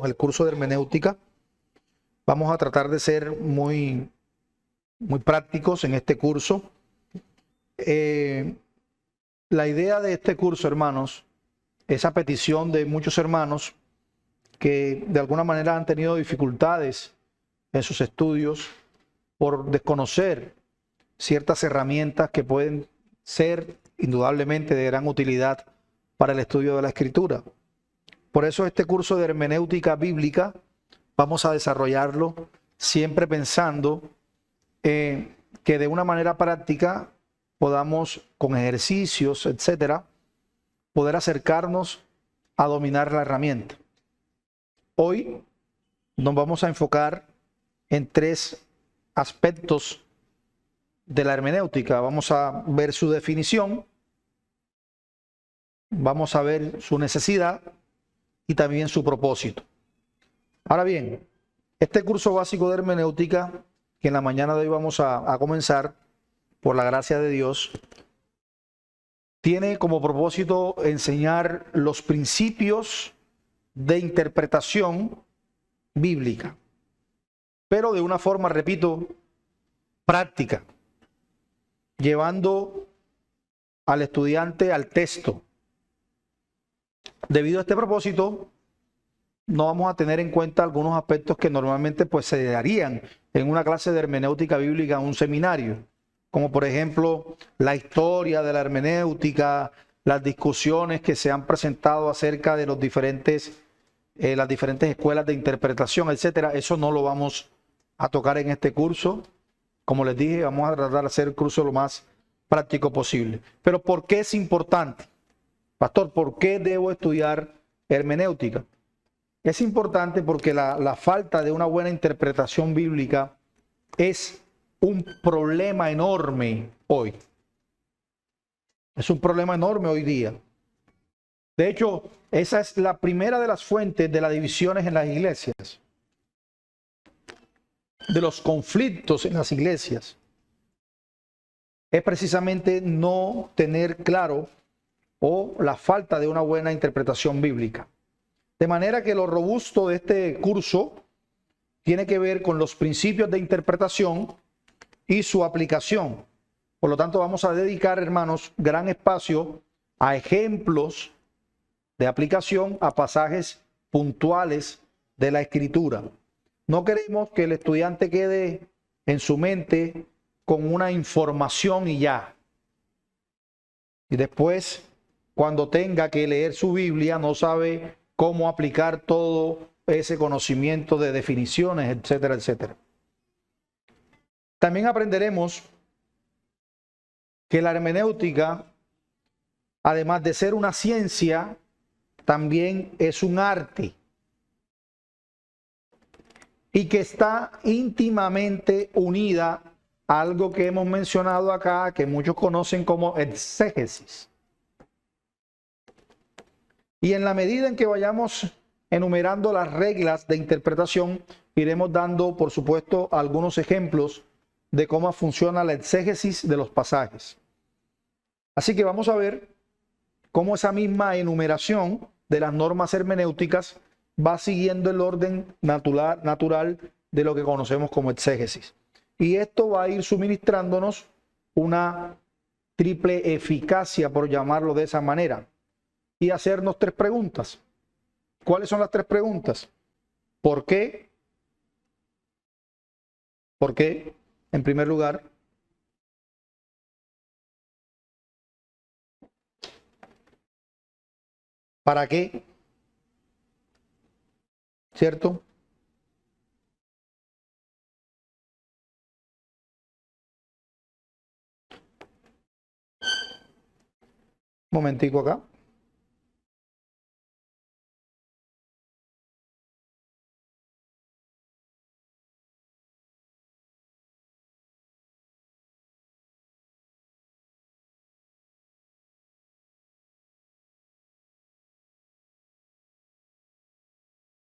comenzando el curso de hermenéutica. Vamos a tratar de ser muy prácticos en este curso. La idea de este curso, hermanos, es a petición de muchos hermanos que de alguna manera han tenido dificultades en sus estudios por desconocer ciertas herramientas que pueden ser indudablemente de gran utilidad para el estudio de la Escritura. Por eso este curso de hermenéutica bíblica vamos a desarrollarlo siempre pensando que de una manera práctica podamos, con ejercicios, etcétera, poder acercarnos a dominar la herramienta. Hoy nos vamos a enfocar en tres aspectos de la hermenéutica. Vamos a ver su definición, vamos a ver su necesidad y también su propósito. Ahora bien, este curso básico de hermenéutica, que en la mañana de hoy vamos a comenzar, por la gracia de Dios, tiene como propósito enseñar los principios de interpretación bíblica, pero de una forma, repito, práctica, llevando al estudiante al texto. Debido a este propósito, no vamos a tener en cuenta algunos aspectos que normalmente pues se darían en una clase de hermenéutica bíblica en un seminario, como por ejemplo la historia de la hermenéutica, las discusiones que se han presentado acerca de las diferentes escuelas de interpretación, etcétera. Eso no lo vamos a tocar en este curso. Como les dije, vamos a tratar de hacer el curso lo más práctico posible. Pero ¿por qué es importante? Pastor, ¿por qué debo estudiar hermenéutica? Es importante porque la falta de una buena interpretación bíblica es un problema enorme hoy. Es un problema enorme hoy día. De hecho, esa es la primera de las fuentes de las divisiones en las iglesias, de los conflictos en las iglesias. Es precisamente no tener claro o la falta de una buena interpretación bíblica. De manera que lo robusto de este curso tiene que ver con los principios de interpretación y su aplicación. Por lo tanto, vamos a dedicar, hermanos, gran espacio a ejemplos de aplicación a pasajes puntuales de la Escritura. No queremos que el estudiante quede en su mente con una información y ya. Y después, cuando tenga que leer su Biblia, no sabe cómo aplicar todo ese conocimiento de definiciones, etcétera, etcétera. También aprenderemos que la hermenéutica, además de ser una ciencia, también es un arte y que está íntimamente unida a algo que hemos mencionado acá, que muchos conocen como exégesis. Y en la medida en que vayamos enumerando las reglas de interpretación, iremos dando, por supuesto, algunos ejemplos de cómo funciona la exégesis de los pasajes. Así que vamos a ver cómo esa misma enumeración de las normas hermenéuticas va siguiendo el orden natural de lo que conocemos como exégesis. Y esto va a ir suministrándonos una triple eficacia, por llamarlo de esa manera, y hacernos tres preguntas. ¿Cuáles son las tres preguntas? ¿Por qué? ¿Por qué? En primer lugar. ¿Para qué? ¿Cierto? Un momentico acá.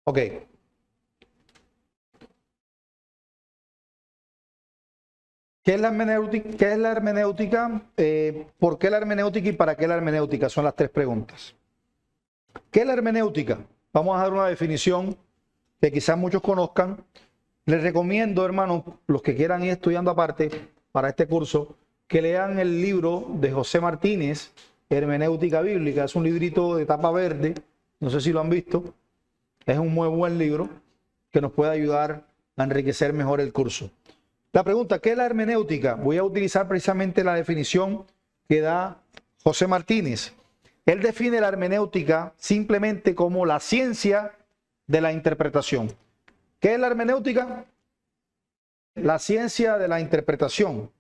Ok. ¿Qué es la hermenéutica? ¿Qué es la hermenéutica? ¿Por qué la hermenéutica y para qué la hermenéutica? Son las tres preguntas. ¿Qué es la hermenéutica? Vamos a dar una definición que quizás muchos conozcan. Les recomiendo, hermanos, los que quieran ir estudiando aparte para este curso, que lean el libro de José Martínez, Hermenéutica Bíblica. Es un librito de tapa verde, no sé si lo han visto. Es un muy buen libro que nos puede ayudar a enriquecer mejor el curso. La pregunta, ¿qué es la hermenéutica? Voy a utilizar precisamente la definición que da José Martínez. Él define la hermenéutica simplemente como la ciencia de la interpretación. ¿Qué es la hermenéutica? La ciencia de la interpretación.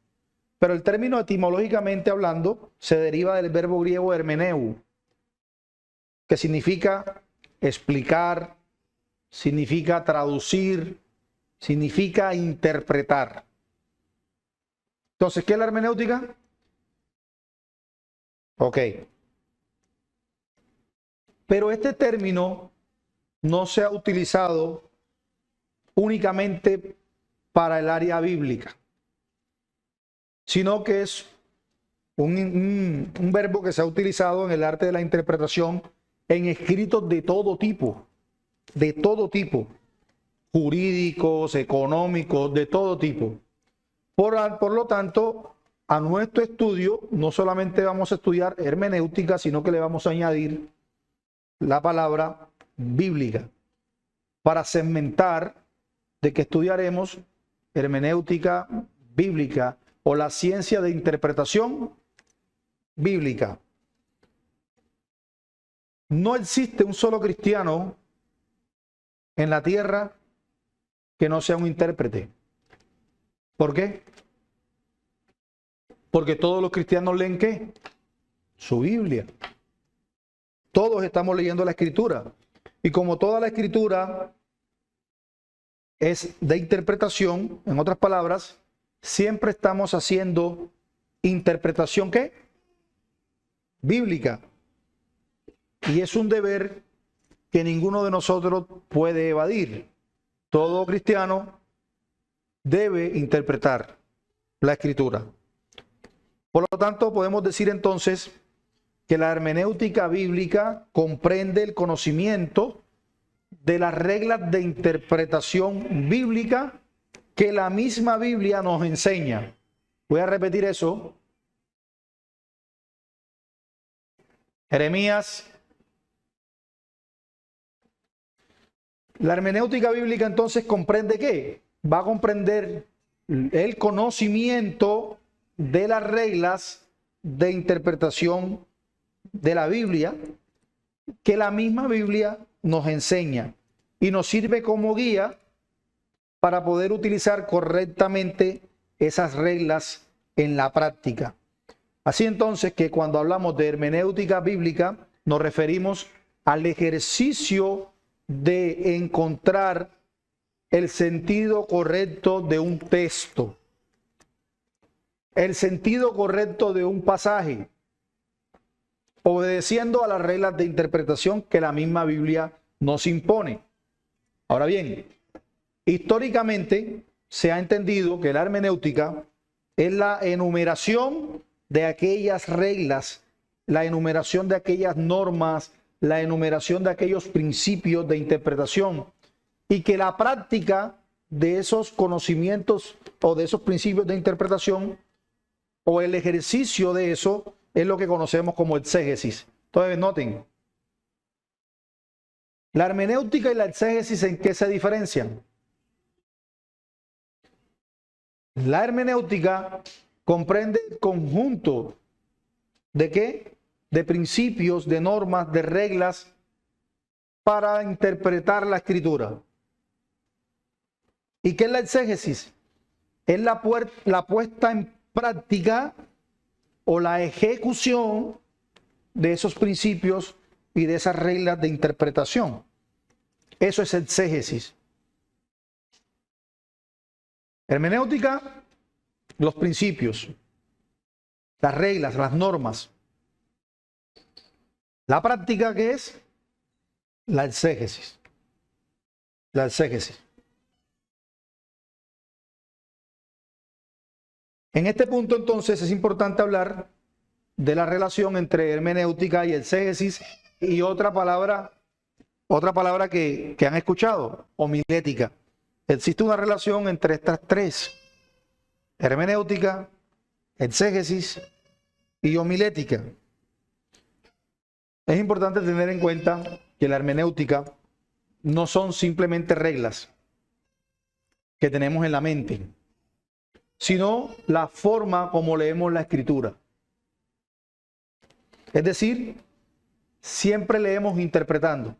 Pero el término etimológicamente hablando se deriva del verbo griego hermeneu, que significa explicar, significa traducir, significa interpretar. Entonces, ¿qué es la hermenéutica? Ok. Pero este término no se ha utilizado únicamente para el área bíblica, sino que es un verbo que se ha utilizado en el arte de la interpretación en escritos de todo tipo, jurídicos, económicos, de todo tipo. Por lo tanto, a nuestro estudio no solamente vamos a estudiar hermenéutica, sino que le vamos a añadir la palabra bíblica para segmentar de que estudiaremos hermenéutica bíblica o la ciencia de interpretación bíblica. No existe un solo cristiano en la tierra que no sea un intérprete. ¿Por qué? Porque todos los cristianos leen ¿qué? Su Biblia. Todos estamos leyendo la Escritura. Y como toda la Escritura es de interpretación, en otras palabras, siempre estamos haciendo interpretación ¿qué? Bíblica. Y es un deber que ninguno de nosotros puede evadir. Todo cristiano debe interpretar la Escritura. Por lo tanto, podemos decir entonces que la hermenéutica bíblica comprende el conocimiento de las reglas de interpretación bíblica que la misma Biblia nos enseña. Voy a repetir eso. Jeremías. La hermenéutica bíblica entonces comprende ¿qué? Va a comprender el conocimiento de las reglas de interpretación de la Biblia que la misma Biblia nos enseña y nos sirve como guía para poder utilizar correctamente esas reglas en la práctica. Así entonces que cuando hablamos de hermenéutica bíblica nos referimos al ejercicio de encontrar el sentido correcto de un texto, el sentido correcto de un pasaje, obedeciendo a las reglas de interpretación que la misma Biblia nos impone. Ahora bien, históricamente se ha entendido que la hermenéutica es la enumeración de aquellas reglas, la enumeración de aquellas normas, la enumeración de aquellos principios de interpretación, y que la práctica de esos conocimientos o de esos principios de interpretación o el ejercicio de eso es lo que conocemos como exégesis. Entonces, noten, la hermenéutica y la exégesis, ¿en qué se diferencian? La hermenéutica comprende el conjunto de ¿qué? De principios, de normas, de reglas para interpretar la Escritura. ¿Y qué es la exégesis? Es la puesta en práctica o la ejecución de esos principios y de esas reglas de interpretación. Eso es exégesis. Hermenéutica, los principios, las reglas, las normas. La práctica, ¿qué es? La exégesis. La exégesis. En este punto, entonces, es importante hablar de la relación entre hermenéutica y exégesis y otra palabra Otra palabra que han escuchado, homilética. Existe una relación entre estas tres: hermenéutica, exégesis y homilética. Es importante tener en cuenta que la hermenéutica no son simplemente reglas que tenemos en la mente, sino la forma como leemos la escritura. Es decir, siempre leemos interpretando.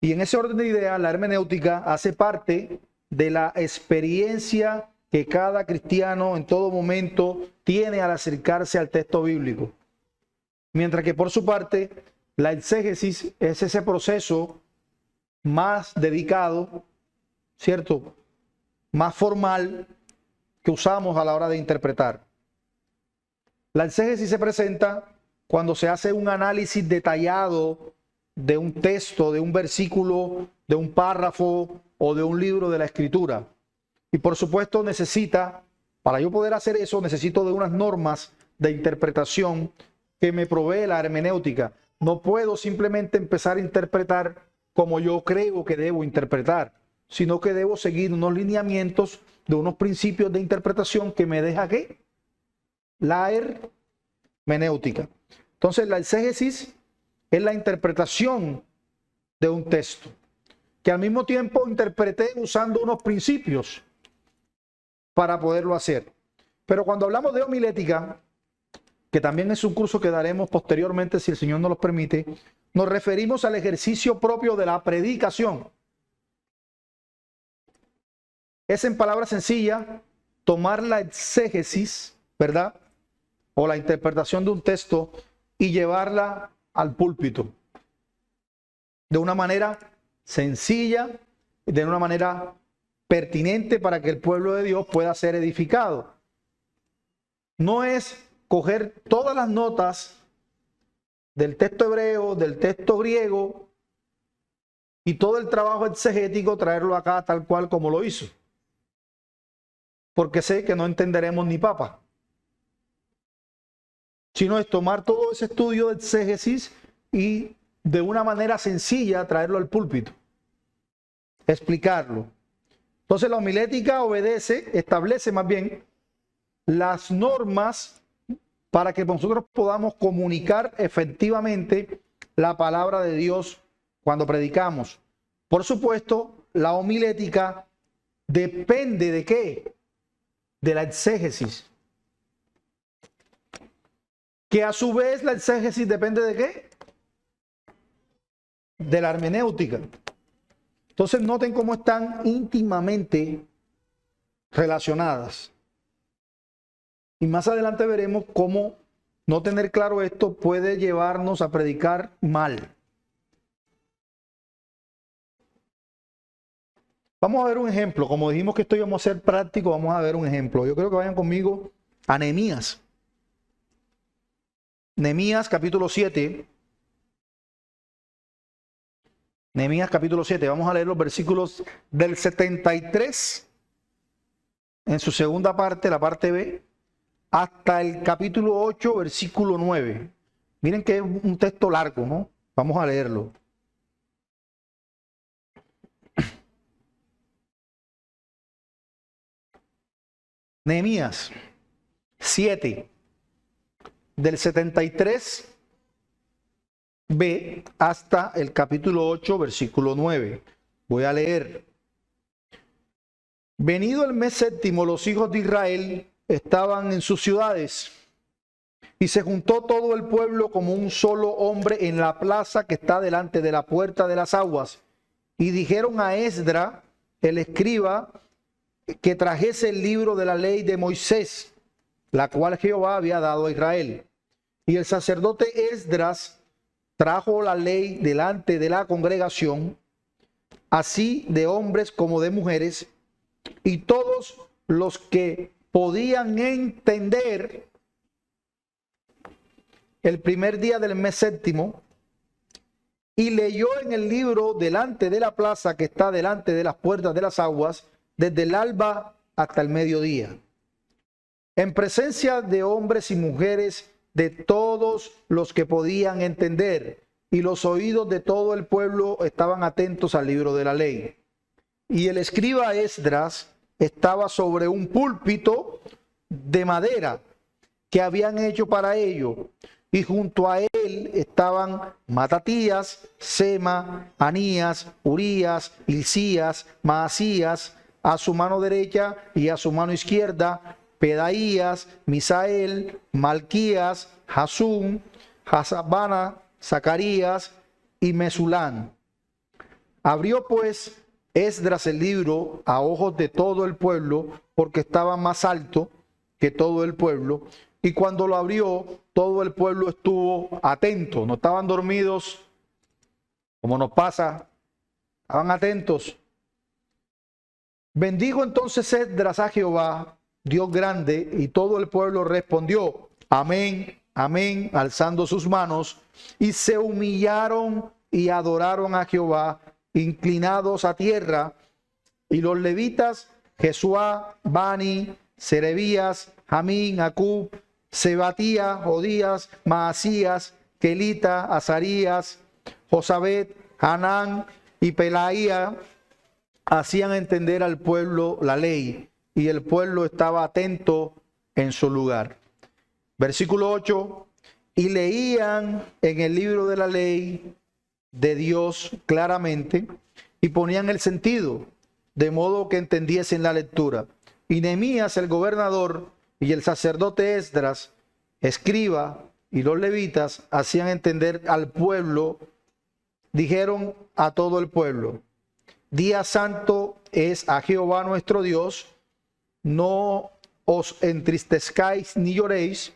Y en ese orden de ideas, la hermenéutica hace parte de la experiencia que cada cristiano en todo momento tiene al acercarse al texto bíblico. Mientras que por su parte, la exégesis es ese proceso más dedicado, ¿cierto?, más formal que usamos a la hora de interpretar. La exégesis se presenta cuando se hace un análisis detallado de un texto, de un versículo, de un párrafo o de un libro de la Escritura. Y por supuesto para yo poder hacer eso, necesito de unas normas de interpretación que me provee la hermenéutica. No puedo simplemente empezar a interpretar como yo creo que debo interpretar, sino que debo seguir unos lineamientos de unos principios de interpretación que me deja ¿qué? La hermenéutica. Entonces, la exégesis es la interpretación de un texto, que al mismo tiempo interpreté usando unos principios para poderlo hacer. Pero cuando hablamos de homilética, que también es un curso que daremos posteriormente, si el Señor nos lo permite, nos referimos al ejercicio propio de la predicación. Es, en palabras sencillas, tomar la exégesis, ¿verdad?, o la interpretación de un texto y llevarla al púlpito de una manera sencilla, de una manera pertinente para que el pueblo de Dios pueda ser edificado. No es coger todas las notas del texto hebreo, del texto griego y todo el trabajo exegético, traerlo acá tal cual como lo hizo, porque sé que no entenderemos ni papa. Sino es tomar todo ese estudio de exégesis y de una manera sencilla traerlo al púlpito, explicarlo. Entonces la homilética establece más bien las normas para que nosotros podamos comunicar efectivamente la palabra de Dios cuando predicamos. Por supuesto, la homilética depende ¿de qué? De la exégesis. Que a su vez la exégesis depende ¿de qué? De la hermenéutica. Entonces noten cómo están íntimamente relacionadas. Y más adelante veremos cómo no tener claro esto puede llevarnos a predicar mal. Vamos a ver un ejemplo. Como dijimos que esto íbamos a ser práctico, vamos a ver un ejemplo. Yo creo que vayan conmigo a Nehemías. Nehemías capítulo 7. Nehemías capítulo 7. Vamos a leer los versículos del 73 en su segunda parte, la parte B, hasta el capítulo 8, versículo 9. Miren que es un texto largo, ¿no? Vamos a leerlo. Nehemías 7, del 73 B hasta el capítulo 8, versículo 9. Voy a leer. Venido el mes séptimo, los hijos de Israel estaban en sus ciudades, y se juntó todo el pueblo como un solo hombre en la plaza que está delante de la puerta de las aguas. Y dijeron a Esdra, el escriba, que trajese el libro de la ley de Moisés, la cual Jehová había dado a Israel. Y el sacerdote Esdras trajo la ley delante de la congregación, así de hombres como de mujeres, y todos los que podían entender, el primer día del mes séptimo, y leyó en el libro delante de la plaza que está delante de las puertas de las aguas, desde el alba hasta el mediodía, en presencia de hombres y mujeres, de todos los que podían entender. y los oídos de todo el pueblo estaban atentos al libro de la ley. Y el escriba Esdras estaba sobre un púlpito de madera que habían hecho para ello, y junto a él estaban Matatías, Sema, Anías, Urías, Hilcías, Maasías, a su mano derecha, y a su mano izquierda Pedaías, Misael, Malquías, Hasum, Hasabana, Zacarías y Mesulán. Abrió pues Esdras el libro a ojos de todo el pueblo, porque estaba más alto que todo el pueblo, y cuando lo abrió, todo el pueblo estuvo atento, no estaban dormidos, como nos pasa, estaban atentos. Bendijo entonces Esdras a Jehová, Dios grande, y todo el pueblo respondió, amén, amén, alzando sus manos, y se humillaron y adoraron a Jehová, inclinados a tierra. Y los levitas, Jesuá, Bani, Serebías, Jamín, Acub, Sebatía, Jodías, Maasías, Kelita, Azarías, Josabet, Hanán y Pelaía, hacían entender al pueblo la ley, y el pueblo estaba atento en su lugar. Versículo 8, y leían en el libro de la ley de Dios claramente, y ponían el sentido, de modo que entendiesen la lectura. Y Nehemías el gobernador y el sacerdote Esdras, escriba, y los levitas hacían entender al pueblo, dijeron a todo el pueblo, día santo es a Jehová nuestro Dios, no os entristezcáis ni lloréis,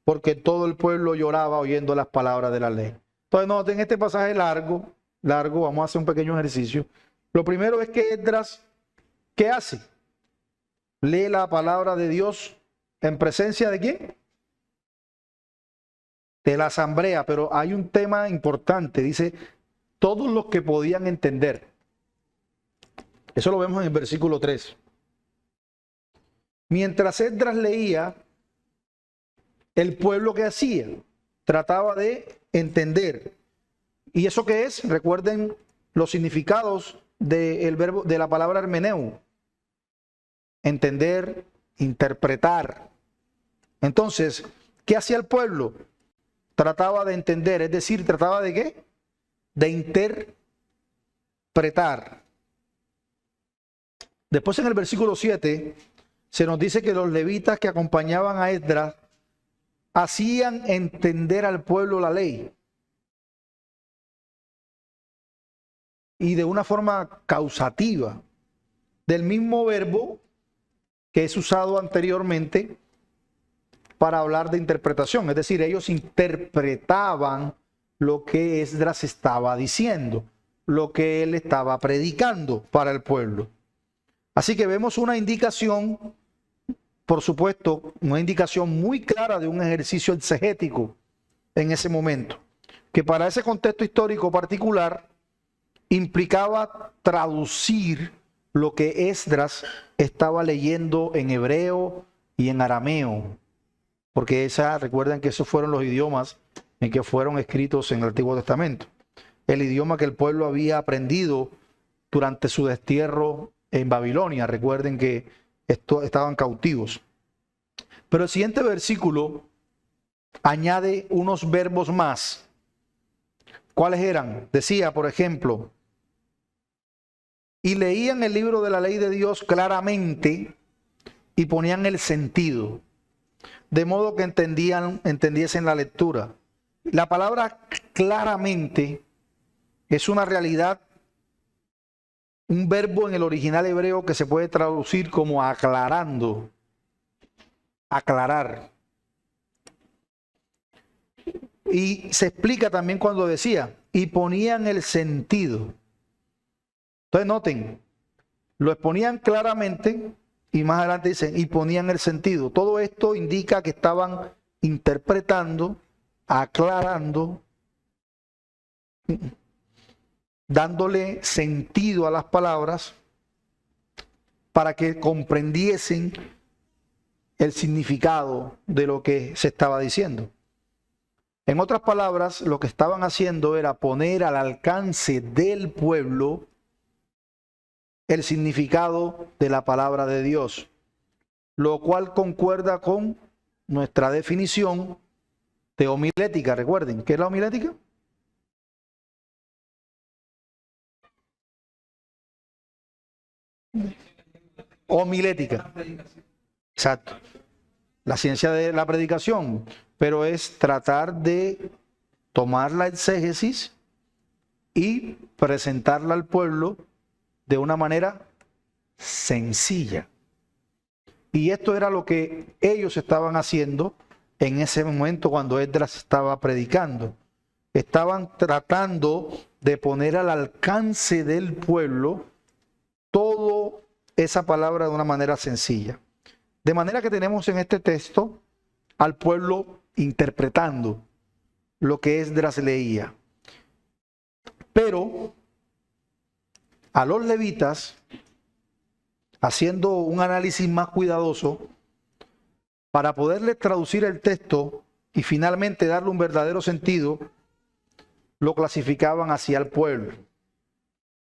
porque todo el pueblo lloraba oyendo las palabras de la ley. Entonces noten este pasaje largo, vamos a hacer un pequeño ejercicio. Lo primero es que Esdras, ¿qué hace? Lee la palabra de Dios en presencia de ¿quién? De la asamblea, pero hay un tema importante, dice, todos los que podían entender. Eso lo vemos en el versículo 3. Mientras Esdras leía, el pueblo que hacía, trataba de entender. ¿Y eso qué es? Recuerden los significados del verbo, de la palabra hermeneu. Entender, interpretar. Entonces, ¿qué hacía el pueblo? Trataba de entender, es decir, trataba de ¿qué? De interpretar. Después en el versículo 7 se nos dice que los levitas que acompañaban a Esdras hacían entender al pueblo la ley. Y de una forma causativa, del mismo verbo que es usado anteriormente para hablar de interpretación. Es decir, ellos interpretaban lo que Esdras estaba diciendo, lo que él estaba predicando para el pueblo. Así que vemos una indicación, por supuesto, una indicación muy clara de un ejercicio exegético en ese momento, que para ese contexto histórico particular implicaba traducir lo que Esdras estaba leyendo en hebreo y en arameo, porque recuerden que esos fueron los idiomas en que fueron escritos en el Antiguo Testamento, el idioma que el pueblo había aprendido durante su destierro en Babilonia. Recuerden que estaban cautivos. Pero el siguiente versículo añade unos verbos más. ¿Cuáles eran? Decía, por ejemplo, y leían el libro de la ley de Dios claramente y ponían el sentido, de modo que entendiesen la lectura. La palabra claramente es una realidad, un verbo en el original hebreo que se puede traducir como aclarando, aclarar. Y se explica también cuando decía, y ponían el sentido. Entonces noten, lo exponían claramente y más adelante dicen, y ponían el sentido. Todo esto indica que estaban interpretando, aclarando, dándole sentido a las palabras para que comprendiesen el significado de lo que se estaba diciendo. En otras palabras, lo que estaban haciendo era poner al alcance del pueblo el significado de la palabra de Dios, lo cual concuerda con nuestra definición de homilética. Recuerden, ¿qué es la homilética? Homilética. Exacto. La ciencia de la predicación, pero es tratar de tomar la exégesis y presentarla al pueblo de una manera sencilla. Y esto era lo que ellos estaban haciendo en ese momento cuando Esdras estaba predicando. Estaban tratando de poner al alcance del pueblo toda esa palabra de una manera sencilla. De manera que tenemos en este texto al pueblo interpretando lo que Esdras leía. Pero a los levitas, haciendo un análisis más cuidadoso, para poderles traducir el texto y finalmente darle un verdadero sentido, lo clasificaban hacia el pueblo.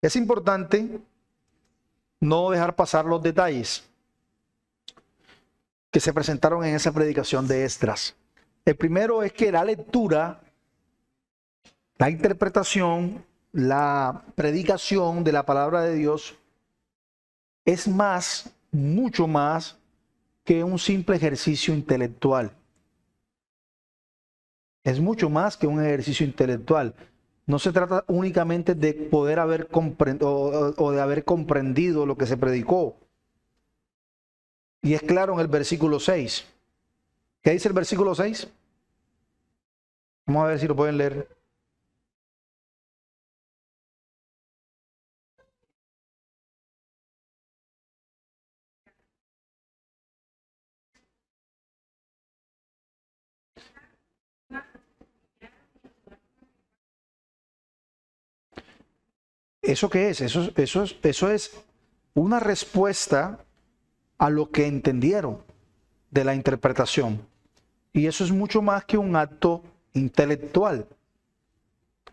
Es importante no dejar pasar los detalles que se presentaron en esa predicación de Esdras. El primero es que la lectura, la interpretación, la predicación de la palabra de Dios es más, mucho más que un simple ejercicio intelectual. Es mucho más que un ejercicio intelectual. No se trata únicamente de poder haber comprendido o de haber comprendido lo que se predicó. Y es claro en el versículo 6. ¿Qué dice el versículo 6? Vamos a ver si lo pueden leer. ¿Eso qué es? Eso es una respuesta a lo que entendieron de la interpretación. Y eso es mucho más que un acto intelectual.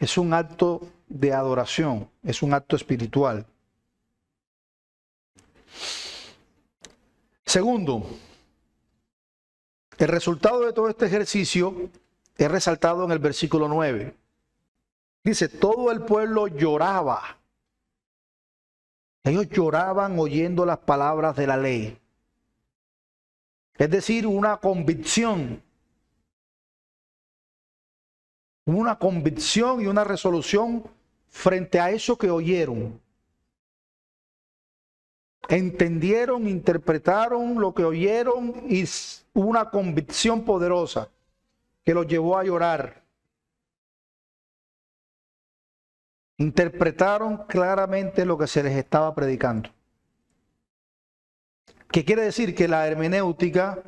Es un acto de adoración, es un acto espiritual. Segundo, el resultado de todo este ejercicio es resaltado en el versículo 9. Dice, todo el pueblo lloraba. Ellos lloraban oyendo las palabras de la ley. Es decir, una convicción y una resolución frente a eso que oyeron. Entendieron, interpretaron lo que oyeron y una convicción poderosa que los llevó a llorar. Interpretaron claramente lo que se les estaba predicando. ¿Qué quiere decir? Que la hermenéutica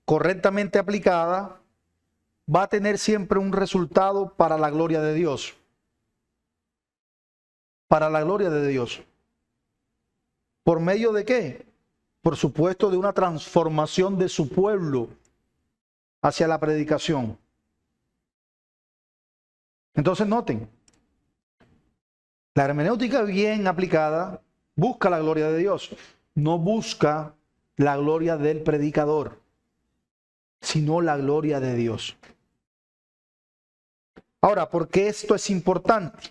correctamente aplicada va a tener siempre un resultado para la gloria de Dios. Para la gloria de Dios. ¿Por medio de qué? Por supuesto, de una transformación de su pueblo hacia la predicación. Entonces noten, la hermenéutica bien aplicada busca la gloria de Dios, no busca la gloria del predicador, sino la gloria de Dios. Ahora, ¿por qué esto es importante?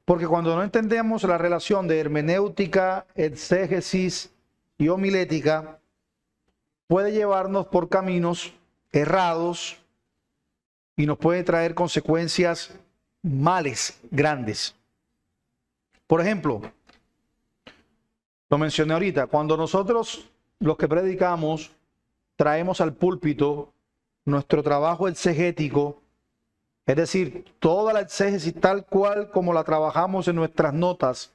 Porque cuando no entendemos la relación de hermenéutica, exégesis y homilética, puede llevarnos por caminos errados y nos puede traer consecuencias males grandes. Por ejemplo, lo mencioné ahorita, cuando nosotros los que predicamos traemos al púlpito nuestro trabajo exegético, es decir, toda la exégesis tal cual como la trabajamos en nuestras notas.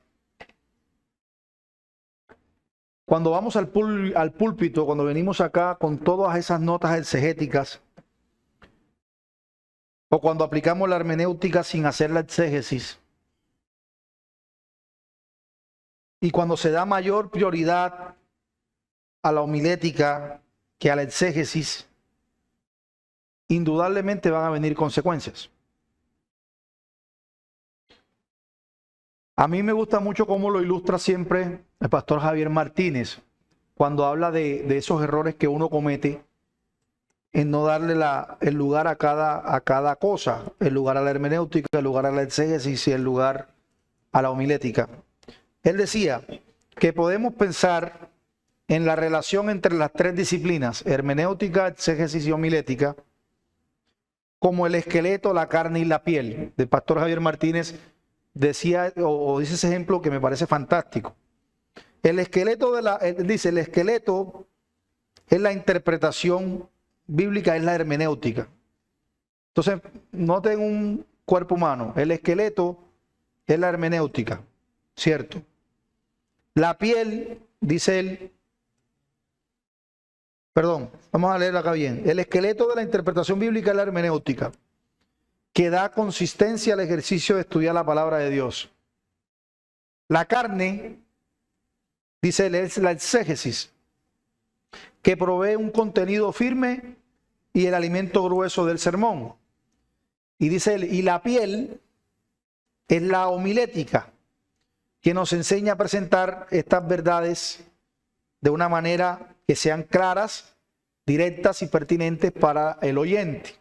Cuando vamos al púlpito, cuando venimos acá con todas esas notas exegéticas, o cuando aplicamos la hermenéutica sin hacer la exégesis, y cuando se da mayor prioridad a la homilética que a la exégesis, indudablemente van a venir consecuencias. A mí me gusta mucho cómo lo ilustra siempre el pastor Javier Martínez cuando habla de esos errores que uno comete en no darle el lugar a cada cosa, el lugar a la hermenéutica, el lugar a la exégesis y el lugar a la homilética. Él decía que podemos pensar en la relación entre las tres disciplinas, hermenéutica, exégesis y homilética, como el esqueleto, la carne y la piel. El pastor Javier Martínez decía o dice ese ejemplo que me parece fantástico. El esqueleto dice, el esqueleto es la interpretación bíblica, es la hermenéutica. Entonces, noten un cuerpo humano, el esqueleto es la hermenéutica, ¿cierto? La piel, dice él, perdón, vamos a leerlo acá bien. El esqueleto de la interpretación bíblica es la hermenéutica, que da consistencia al ejercicio de estudiar la palabra de Dios. La carne, dice él, es la exégesis, que provee un contenido firme y el alimento grueso del sermón. Y dice él, y la piel es la homilética, que nos enseña a presentar estas verdades de una manera que sean claras, directas y pertinentes para el oyente.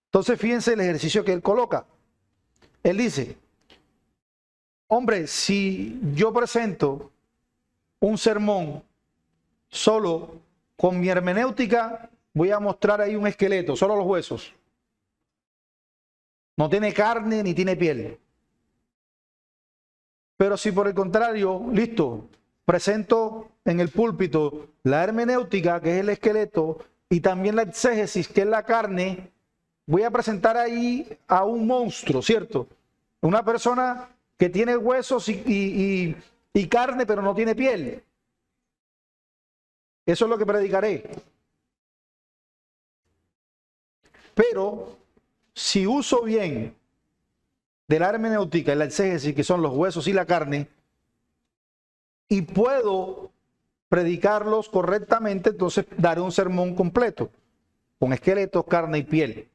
Entonces, fíjense el ejercicio que él coloca. Él dice, hombre, si yo presento un sermón solo con mi hermenéutica, voy a mostrar ahí un esqueleto, solo los huesos. No tiene carne ni tiene piel. Pero si por el contrario, listo, presento en el púlpito la hermenéutica, que es el esqueleto, y también la exégesis, que es la carne, voy a presentar ahí a un monstruo, ¿cierto? Una persona que tiene huesos y carne, pero no tiene piel. Eso es lo que predicaré. Pero si uso bien de la hermenéutica y la exégesis, que son los huesos y la carne, y puedo predicarlos correctamente, entonces daré un sermón completo, con esqueletos, carne y piel.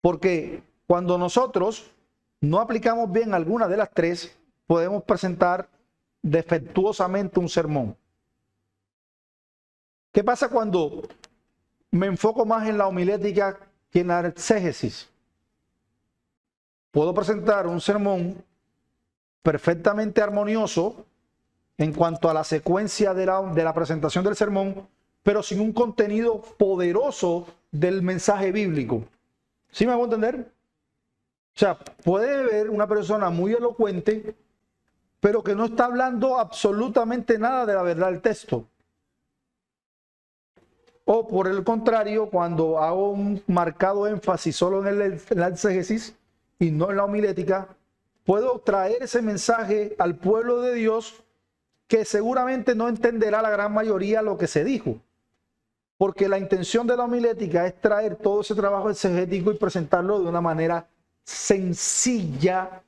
Porque cuando nosotros no aplicamos bien alguna de las tres, podemos presentar defectuosamente un sermón. ¿Qué pasa cuando me enfoco más en la homilética que en la exégesis? Puedo presentar un sermón perfectamente armonioso en cuanto a la secuencia de la presentación del sermón, pero sin un contenido poderoso del mensaje bíblico. ¿Sí me hago entender? O sea, puede haber una persona muy elocuente, pero que no está hablando absolutamente nada de la verdad del texto. O por el contrario, cuando hago un marcado énfasis solo en la exégesis y no en la homilética, puedo traer ese mensaje al pueblo de Dios que seguramente no entenderá la gran mayoría lo que se dijo. Porque la intención de la homilética es traer todo ese trabajo exegético y presentarlo de una manera sencilla,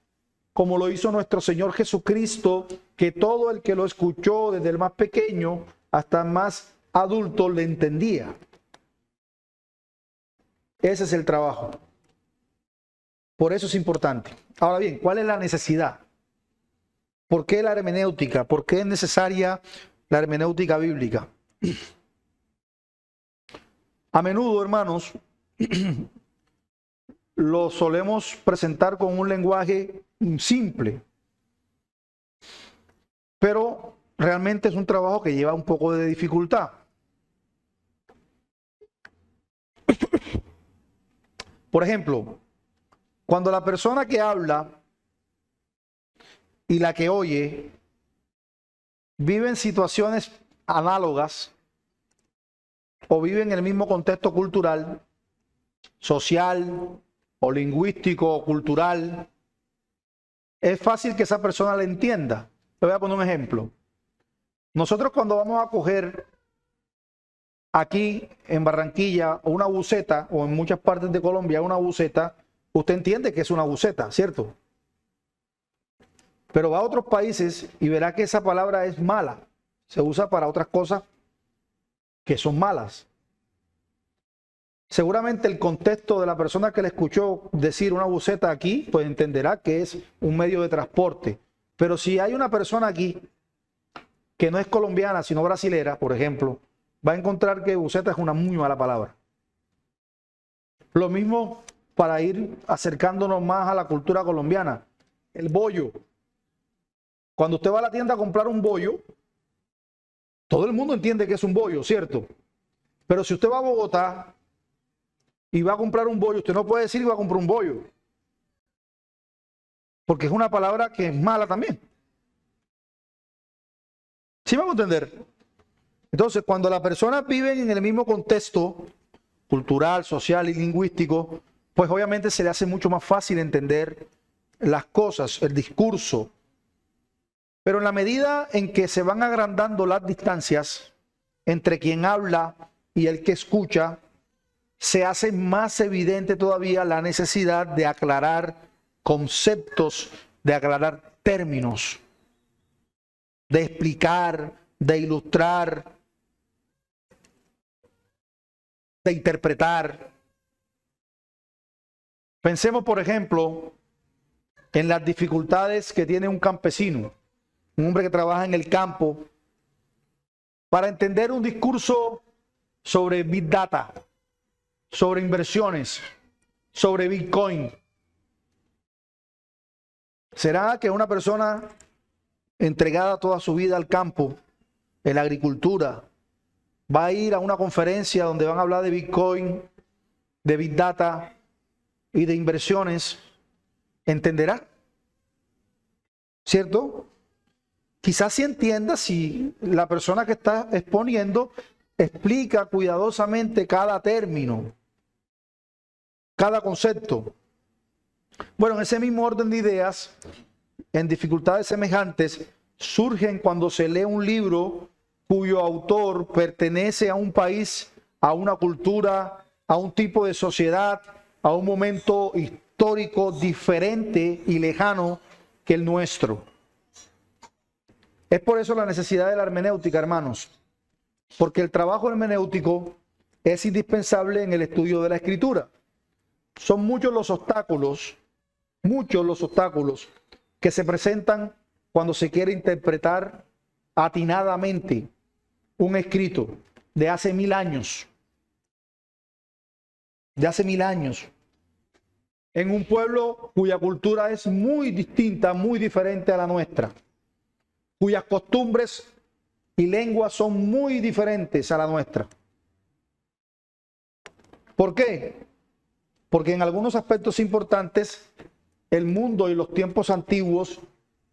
como lo hizo nuestro Señor Jesucristo, que todo el que lo escuchó, desde el más pequeño hasta el más adulto, le entendía. Ese es el trabajo. Por eso es importante. Ahora bien, ¿cuál es la necesidad? ¿Por qué la hermenéutica? ¿Por qué es necesaria la hermenéutica bíblica? A menudo, hermanos, lo solemos presentar con un lenguaje simple, pero realmente es un trabajo que lleva un poco de dificultad. Por ejemplo, cuando la persona que habla y la que oye viven situaciones análogas o viven en el mismo contexto cultural, social o lingüístico o cultural, es fácil que esa persona le entienda. Le voy a poner un ejemplo. Nosotros cuando vamos a coger aquí en Barranquilla una buceta, o en muchas partes de Colombia una buceta, usted entiende que es una buceta, ¿cierto? Pero va a otros países y verá que esa palabra es mala. Se usa para otras cosas que son malas. seguramente el contexto de la persona que le escuchó decir una buceta aquí, pues entenderá que es un medio de transporte. Pero si hay una persona aquí que no es colombiana, sino brasilera, por ejemplo, va a encontrar que buceta es una muy mala palabra. Lo mismo para ir acercándonos más a la cultura colombiana. El bollo. Cuando usted va a la tienda a comprar un bollo, todo el mundo entiende que es un bollo, ¿cierto? Pero si usted va a Bogotá y va a comprar un bollo, usted no puede decir que va a comprar un bollo, porque es una palabra que es mala también. ¿Sí me va a entender? Entonces, cuando las personas viven en el mismo contexto cultural, social y lingüístico, pues obviamente se le hace mucho más fácil entender las cosas, el discurso. Pero en la medida en que se van agrandando las distancias entre quien habla y el que escucha, se hace más evidente todavía la necesidad de aclarar conceptos, de aclarar términos, de explicar, de ilustrar, de interpretar. Pensemos, por ejemplo, en las dificultades que tiene un campesino, un hombre que trabaja en el campo, para entender un discurso sobre Big Data, sobre inversiones, sobre Bitcoin. ¿Será que una persona entregada toda su vida al campo, en la agricultura, va a ir a una conferencia donde van a hablar de Bitcoin, de Big Data y de inversiones? ¿Entenderá? ¿Cierto? Quizás sí entienda si la persona que está exponiendo explica cuidadosamente cada término, cada concepto. Bueno, en ese mismo orden de ideas, en dificultades semejantes, surgen cuando se lee un libro cuyo autor pertenece a un país, a una cultura, a un tipo de sociedad, a un momento histórico diferente y lejano que el nuestro. Es por eso la necesidad de la hermenéutica, hermanos, porque el trabajo hermenéutico es indispensable en el estudio de la Escritura. Son muchos los obstáculos que se presentan cuando se quiere interpretar atinadamente un escrito de hace 1000 años, en un pueblo cuya cultura es muy distinta, muy diferente a la nuestra, cuyas costumbres y lenguas son muy diferentes a la nuestra. ¿Por qué? Porque en algunos aspectos importantes el mundo y los tiempos antiguos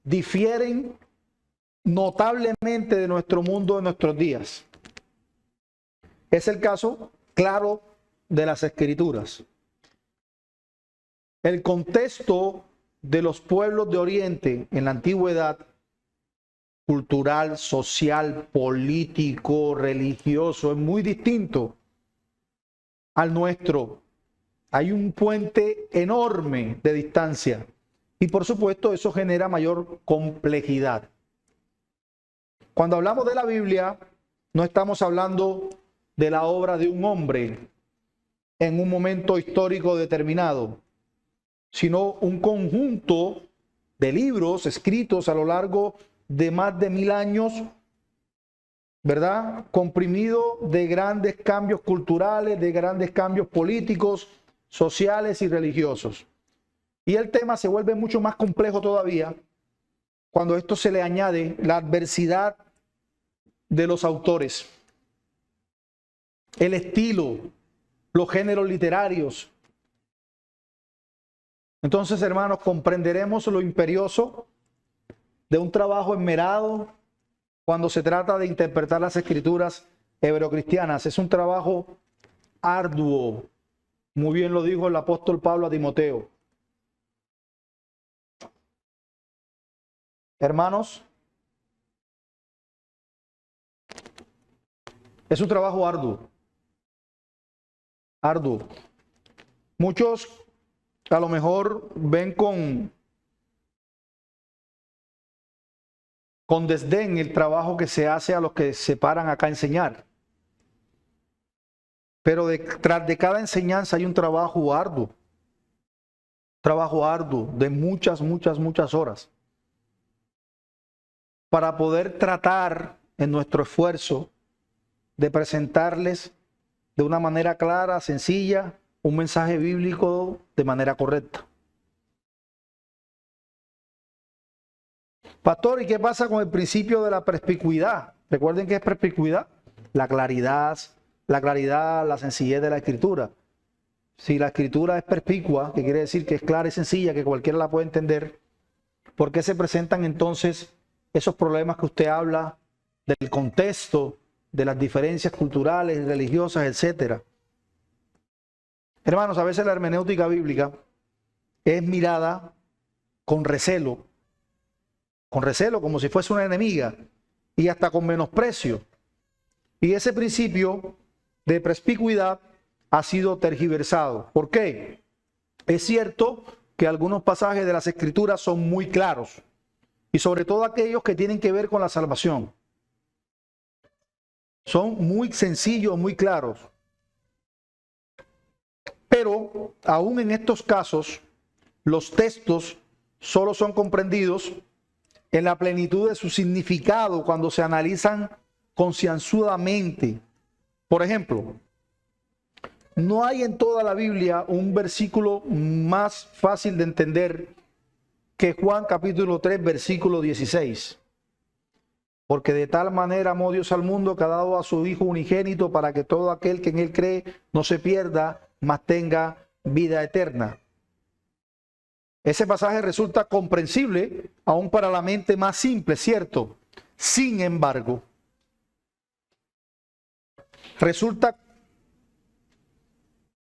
difieren notablemente de nuestro mundo de nuestros días. Es el caso claro de las Escrituras. El contexto de los pueblos de Oriente en la antigüedad, cultural, social, político, religioso, es muy distinto al nuestro. Hay un puente enorme de distancia y por supuesto eso genera mayor complejidad. Cuando hablamos de la Biblia, no estamos hablando de la obra de un hombre en un momento histórico determinado, sino un conjunto de libros escritos a lo largo de más de 1000 años, ¿verdad? Comprimido de grandes cambios culturales, de grandes cambios políticos, sociales y religiosos. Y el tema se vuelve mucho más complejo todavía cuando a esto se le añade la adversidad de los autores, el estilo, los géneros literarios. Entonces, hermanos, comprenderemos lo imperioso de un trabajo esmerado cuando se trata de interpretar las escrituras hebreocristianas. Es un trabajo arduo. Muy bien lo dijo el apóstol Pablo a Timoteo. Hermanos, es un trabajo arduo. Muchos a lo mejor ven con desdén el trabajo que se hace a los que se paran acá a enseñar. Pero detrás de cada enseñanza hay un trabajo arduo de muchas horas, para poder tratar en nuestro esfuerzo de presentarles de una manera clara, sencilla, un mensaje bíblico de manera correcta. Pastor, ¿y qué pasa con el principio de la perspicuidad? Recuerden que es perspicuidad, la claridad, la sencillez de la escritura. Si la escritura es perspicua, que quiere decir que es clara y sencilla, que cualquiera la puede entender, ¿por qué se presentan entonces esos problemas que usted habla del contexto, de las diferencias culturales, religiosas, etcétera? Hermanos, a veces la hermenéutica bíblica es mirada con recelo como si fuese una enemiga y hasta con menosprecio. Y ese principio de perspicuidad ha sido tergiversado. ¿Por qué? Es cierto que algunos pasajes de las Escrituras son muy claros, y sobre todo aquellos que tienen que ver con la salvación. Son muy sencillos, muy claros. Pero aún en estos casos, los textos solo son comprendidos en la plenitud de su significado cuando se analizan concienzudamente. Por ejemplo, no hay en toda la Biblia un versículo más fácil de entender que Juan capítulo 3, versículo 16. Porque de tal manera amó Dios al mundo que ha dado a su Hijo unigénito para que todo aquel que en él cree no se pierda, mas tenga vida eterna. Ese pasaje resulta comprensible aún para la mente más simple, ¿cierto? Sin embargo, resulta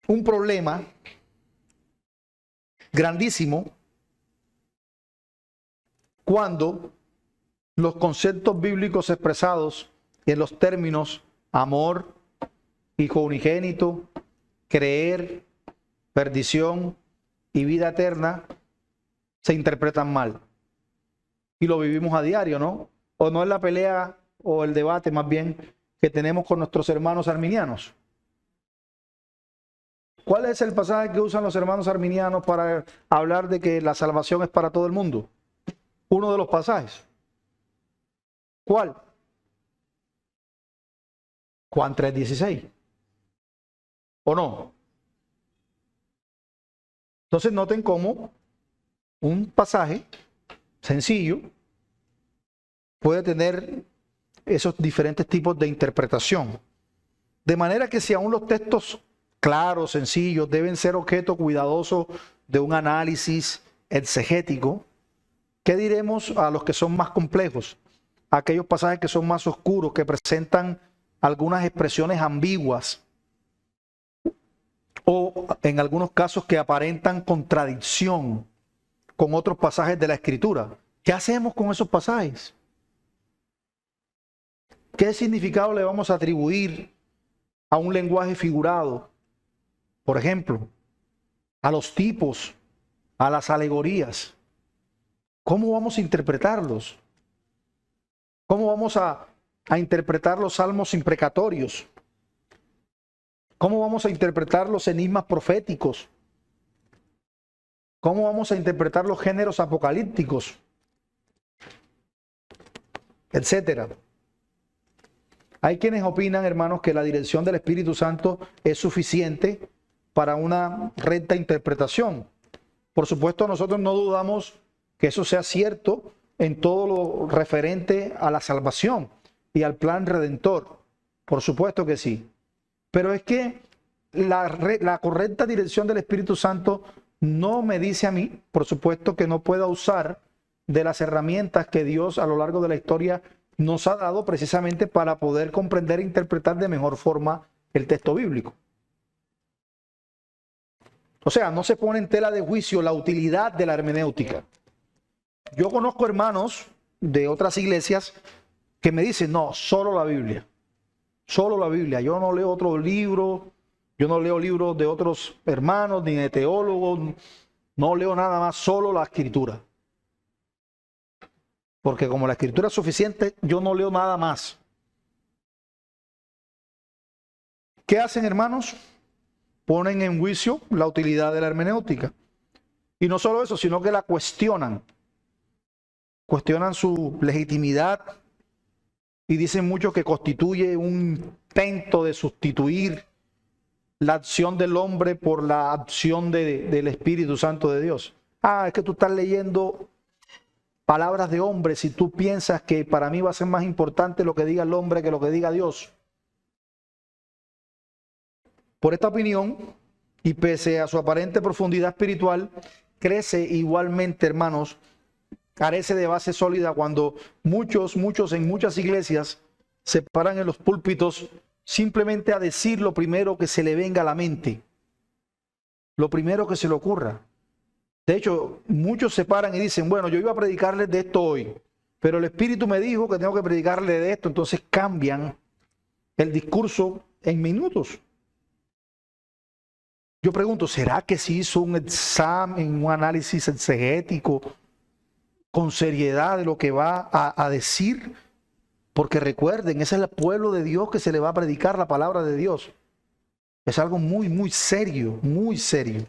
un problema grandísimo cuando los conceptos bíblicos expresados en los términos amor, Hijo unigénito, creer, perdición y vida eterna se interpretan mal. Y lo vivimos a diario, ¿no? O no es la pelea o el debate más bien que tenemos con nuestros hermanos arminianos. ¿Cuál es el pasaje que usan los hermanos arminianos para hablar de que la salvación es para todo el mundo? Uno de los pasajes. ¿Cuál? Juan 3:16. ¿O no? Entonces noten cómo un pasaje sencillo puede tener esos diferentes tipos de interpretación. De manera que si aún los textos claros, sencillos, deben ser objeto cuidadoso de un análisis exegético, ¿qué diremos a los que son más complejos? Aquellos pasajes que son más oscuros, que presentan algunas expresiones ambiguas o en algunos casos que aparentan contradicción con otros pasajes de la Escritura. ¿Qué hacemos con esos pasajes? ¿Qué significado le vamos a atribuir a un lenguaje figurado? Por ejemplo, a los tipos, a las alegorías. ¿Cómo vamos a interpretarlos? ¿Cómo vamos a interpretar los salmos imprecatorios? ¿Cómo vamos a interpretar los enigmas proféticos? ¿Cómo vamos a interpretar los géneros apocalípticos? Etcétera. Hay quienes opinan, hermanos, que la dirección del Espíritu Santo es suficiente para una recta interpretación. Por supuesto, nosotros no dudamos que eso sea cierto en todo lo referente a la salvación y al plan redentor. Por supuesto que sí. Pero es que la correcta dirección del Espíritu Santo no me dice a mí, por supuesto, que no pueda usar de las herramientas que Dios a lo largo de la historia nos ha dado precisamente para poder comprender e interpretar de mejor forma el texto bíblico. O sea, no se pone en tela de juicio la utilidad de la hermenéutica. Yo conozco hermanos de otras iglesias que me dicen, no, solo la Biblia. Solo la Biblia. Yo no leo otro libro, yo no leo libros de otros hermanos, ni de teólogos, no leo nada más, solo la Escritura. Porque como la Escritura es suficiente, yo no leo nada más. ¿Qué hacen, hermanos? Ponen en juicio la utilidad de la hermenéutica. Y no solo eso, sino que la cuestionan. Cuestionan su legitimidad y dicen mucho que constituye un intento de sustituir la acción del hombre por la acción del Espíritu Santo de Dios. Es que tú estás leyendo palabras de hombres y tú piensas que para mí va a ser más importante lo que diga el hombre que lo que diga Dios. Por esta opinión, y pese a su aparente profundidad espiritual, crece igualmente, hermanos, carece de base sólida cuando muchos en muchas iglesias se paran en los púlpitos simplemente a decir lo primero que se le venga a la mente, lo primero que se le ocurra. De hecho, muchos se paran y dicen, bueno, yo iba a predicarles de esto hoy, pero el Espíritu me dijo que tengo que predicarles de esto, entonces cambian el discurso en minutos. Yo pregunto, ¿será que se hizo un examen, un análisis exegético con seriedad de lo que va a decir? Porque recuerden, ese es el pueblo de Dios que se le va a predicar la palabra de Dios. Es algo muy serio, muy serio.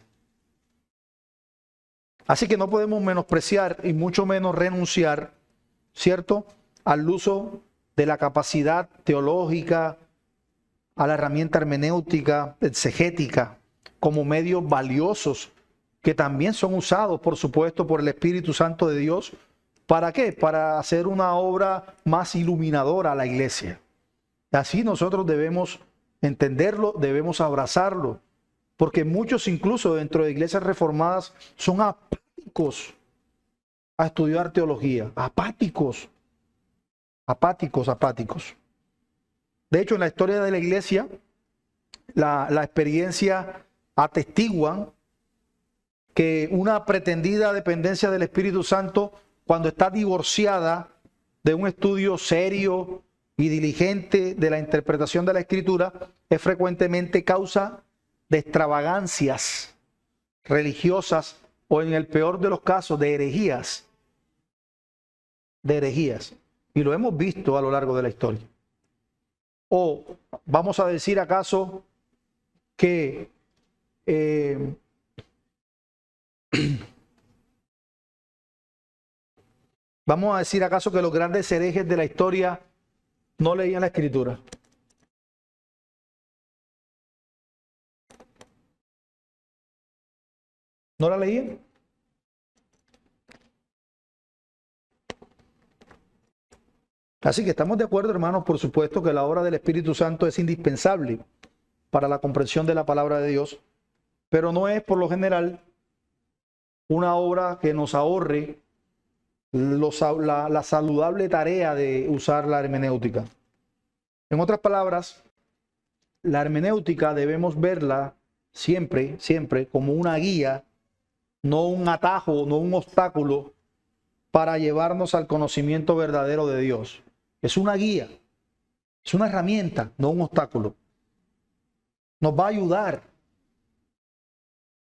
Así que no podemos menospreciar y mucho menos renunciar, ¿cierto?, al uso de la capacidad teológica, a la herramienta hermenéutica, exegética, como medios valiosos que también son usados, por supuesto, por el Espíritu Santo de Dios. ¿Para qué? Para hacer una obra más iluminadora a la iglesia. Así nosotros debemos entenderlo, debemos abrazarlo, porque muchos incluso dentro de iglesias reformadas son apáticos a estudiar teología, apáticos. De hecho, en la historia de la iglesia, la experiencia atestiguan que una pretendida dependencia del Espíritu Santo, cuando está divorciada de un estudio serio y diligente de la interpretación de la Escritura, es frecuentemente causa de extravagancias religiosas o, en el peor de los casos, de herejías. Y lo hemos visto a lo largo de la historia. O vamos a decir acaso que vamos a decir acaso que los grandes herejes de la historia no leían la Escritura. ¿No la leían? Así que estamos de acuerdo, hermanos, por supuesto que la obra del Espíritu Santo es indispensable para la comprensión de la palabra de Dios, pero no es por lo general una obra que nos ahorre la saludable tarea de usar la hermenéutica. En otras palabras, la hermenéutica debemos verla siempre como una guía, no un atajo, no un obstáculo para llevarnos al conocimiento verdadero de Dios. Es una guía, es una herramienta, no un obstáculo. Nos va a ayudar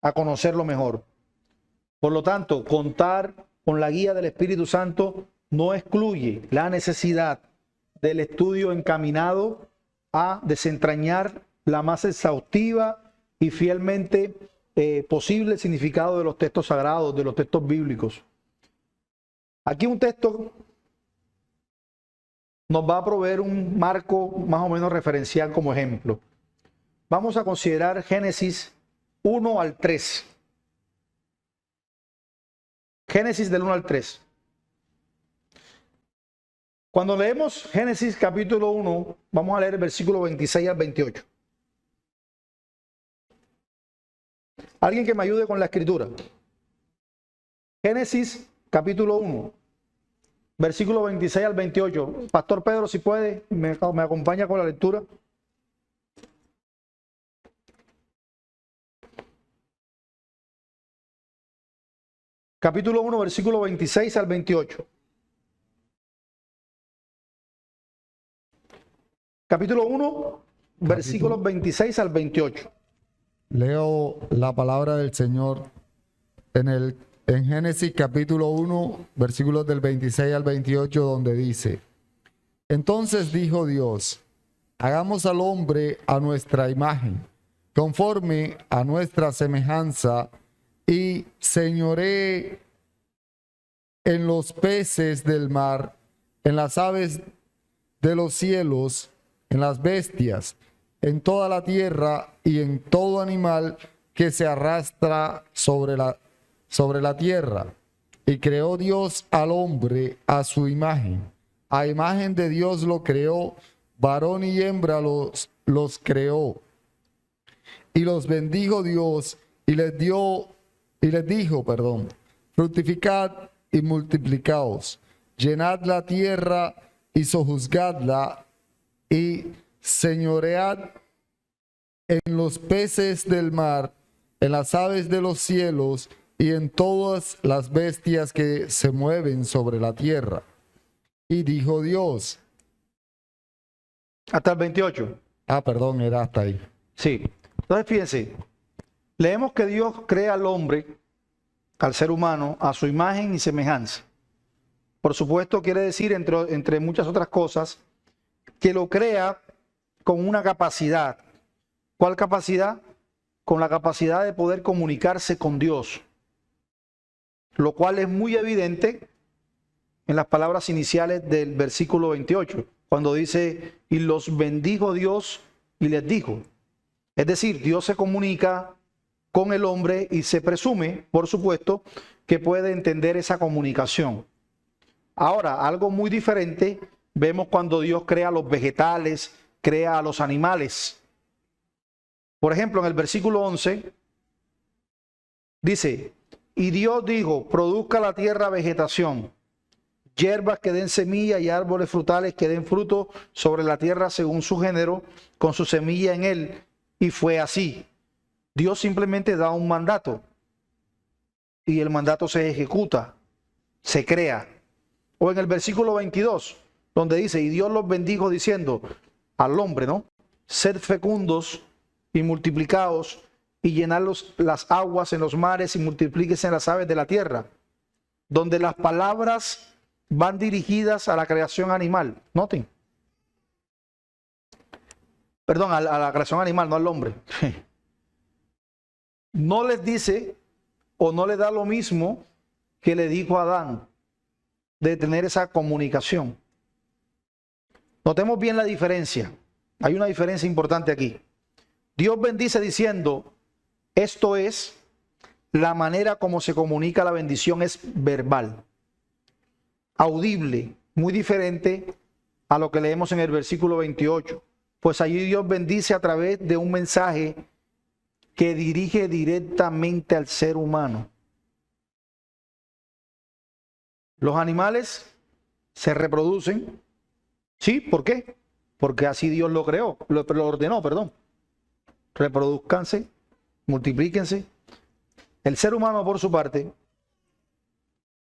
a conocerlo mejor. Por lo tanto, contar con la guía del Espíritu Santo no excluye la necesidad del estudio encaminado a desentrañar la más exhaustiva y fielmente posible significado de los textos sagrados, de los textos bíblicos. Aquí un texto nos va a proveer un marco más o menos referencial como ejemplo. Vamos a considerar Génesis 1 al 3. Génesis del 1 al 3. Cuando leemos Génesis capítulo 1, vamos a leer el versículo 26 al 28. Alguien que me ayude con la escritura. Génesis capítulo 1, versículo 26 al 28. Pastor Pedro, si puede, me acompaña con la lectura. Capítulo 1, versículo 26 al 28. Capítulo 1, versículos 26 al 28. Leo la palabra del Señor en Génesis capítulo 1, versículos del 26 al 28, donde dice: Entonces dijo Dios: hagamos al hombre a nuestra imagen, conforme a nuestra semejanza, y señoree en los peces del mar, en las aves de los cielos, en las bestias, en toda la tierra y en todo animal que se arrastra sobre la tierra. Y creó Dios al hombre a su imagen. A imagen de Dios lo creó, varón y hembra los creó. Y los bendijo Dios y les dijo, fructificad y multiplicaos, llenad la tierra y sojuzgadla, y señoread en los peces del mar, en las aves de los cielos y en todas las bestias que se mueven sobre la tierra. Y dijo Dios. Hasta el 28. Perdón, era hasta ahí. Sí. Entonces fíjense, leemos que Dios crea al hombre, al ser humano, a su imagen y semejanza. Por supuesto, quiere decir, entre muchas otras cosas, que lo crea con una capacidad. ¿Cuál capacidad? Con la capacidad de poder comunicarse con Dios, lo cual es muy evidente en las palabras iniciales del versículo 28, cuando dice, y los bendijo Dios y les dijo. Es decir, Dios se comunica con el hombre y se presume, por supuesto, que puede entender esa comunicación. Ahora, algo muy diferente vemos cuando Dios crea los vegetales, crea a los animales. Por ejemplo, en el versículo 11 dice, y Dios dijo, produzca la tierra vegetación, hierbas que den semilla y árboles frutales que den fruto sobre la tierra según su género, con su semilla en él. Y fue así. Dios simplemente da un mandato y el mandato se ejecuta, se crea. O en el versículo 22, donde dice, y Dios los bendijo diciendo al hombre, ¿no? Sed fecundos y multiplicaos y llenad las aguas en los mares y multiplíquense en las aves de la tierra, donde las palabras van dirigidas a la creación animal. Noten. Perdón, a la creación animal, no al hombre. No les dice o no le da lo mismo que le dijo a Adán, de tener esa comunicación. Notemos bien la diferencia. Hay una diferencia importante aquí. Dios bendice diciendo, esto es, la manera como se comunica la bendición es verbal, audible, muy diferente a lo que leemos en el versículo 28. Pues allí Dios bendice a través de un mensaje que dirige directamente al ser humano. Los animales se reproducen. ¿Sí? ¿Por qué? Porque así Dios lo creó, lo ordenó, perdón. Reproduzcanse, multiplíquense. El ser humano, por su parte,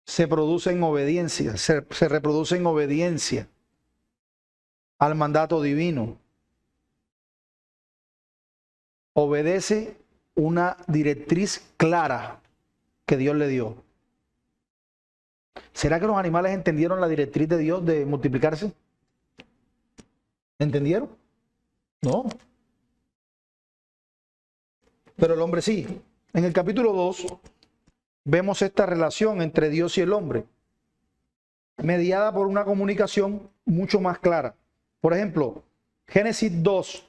se produce en obediencia, se reproduce en obediencia al mandato divino. Obedece una directriz clara que Dios le dio. ¿Será que los animales entendieron la directriz de Dios de multiplicarse? ¿Entendieron? No. Pero el hombre sí. En el capítulo 2 vemos esta relación entre Dios y el hombre, mediada por una comunicación mucho más clara. Por ejemplo, Génesis 2,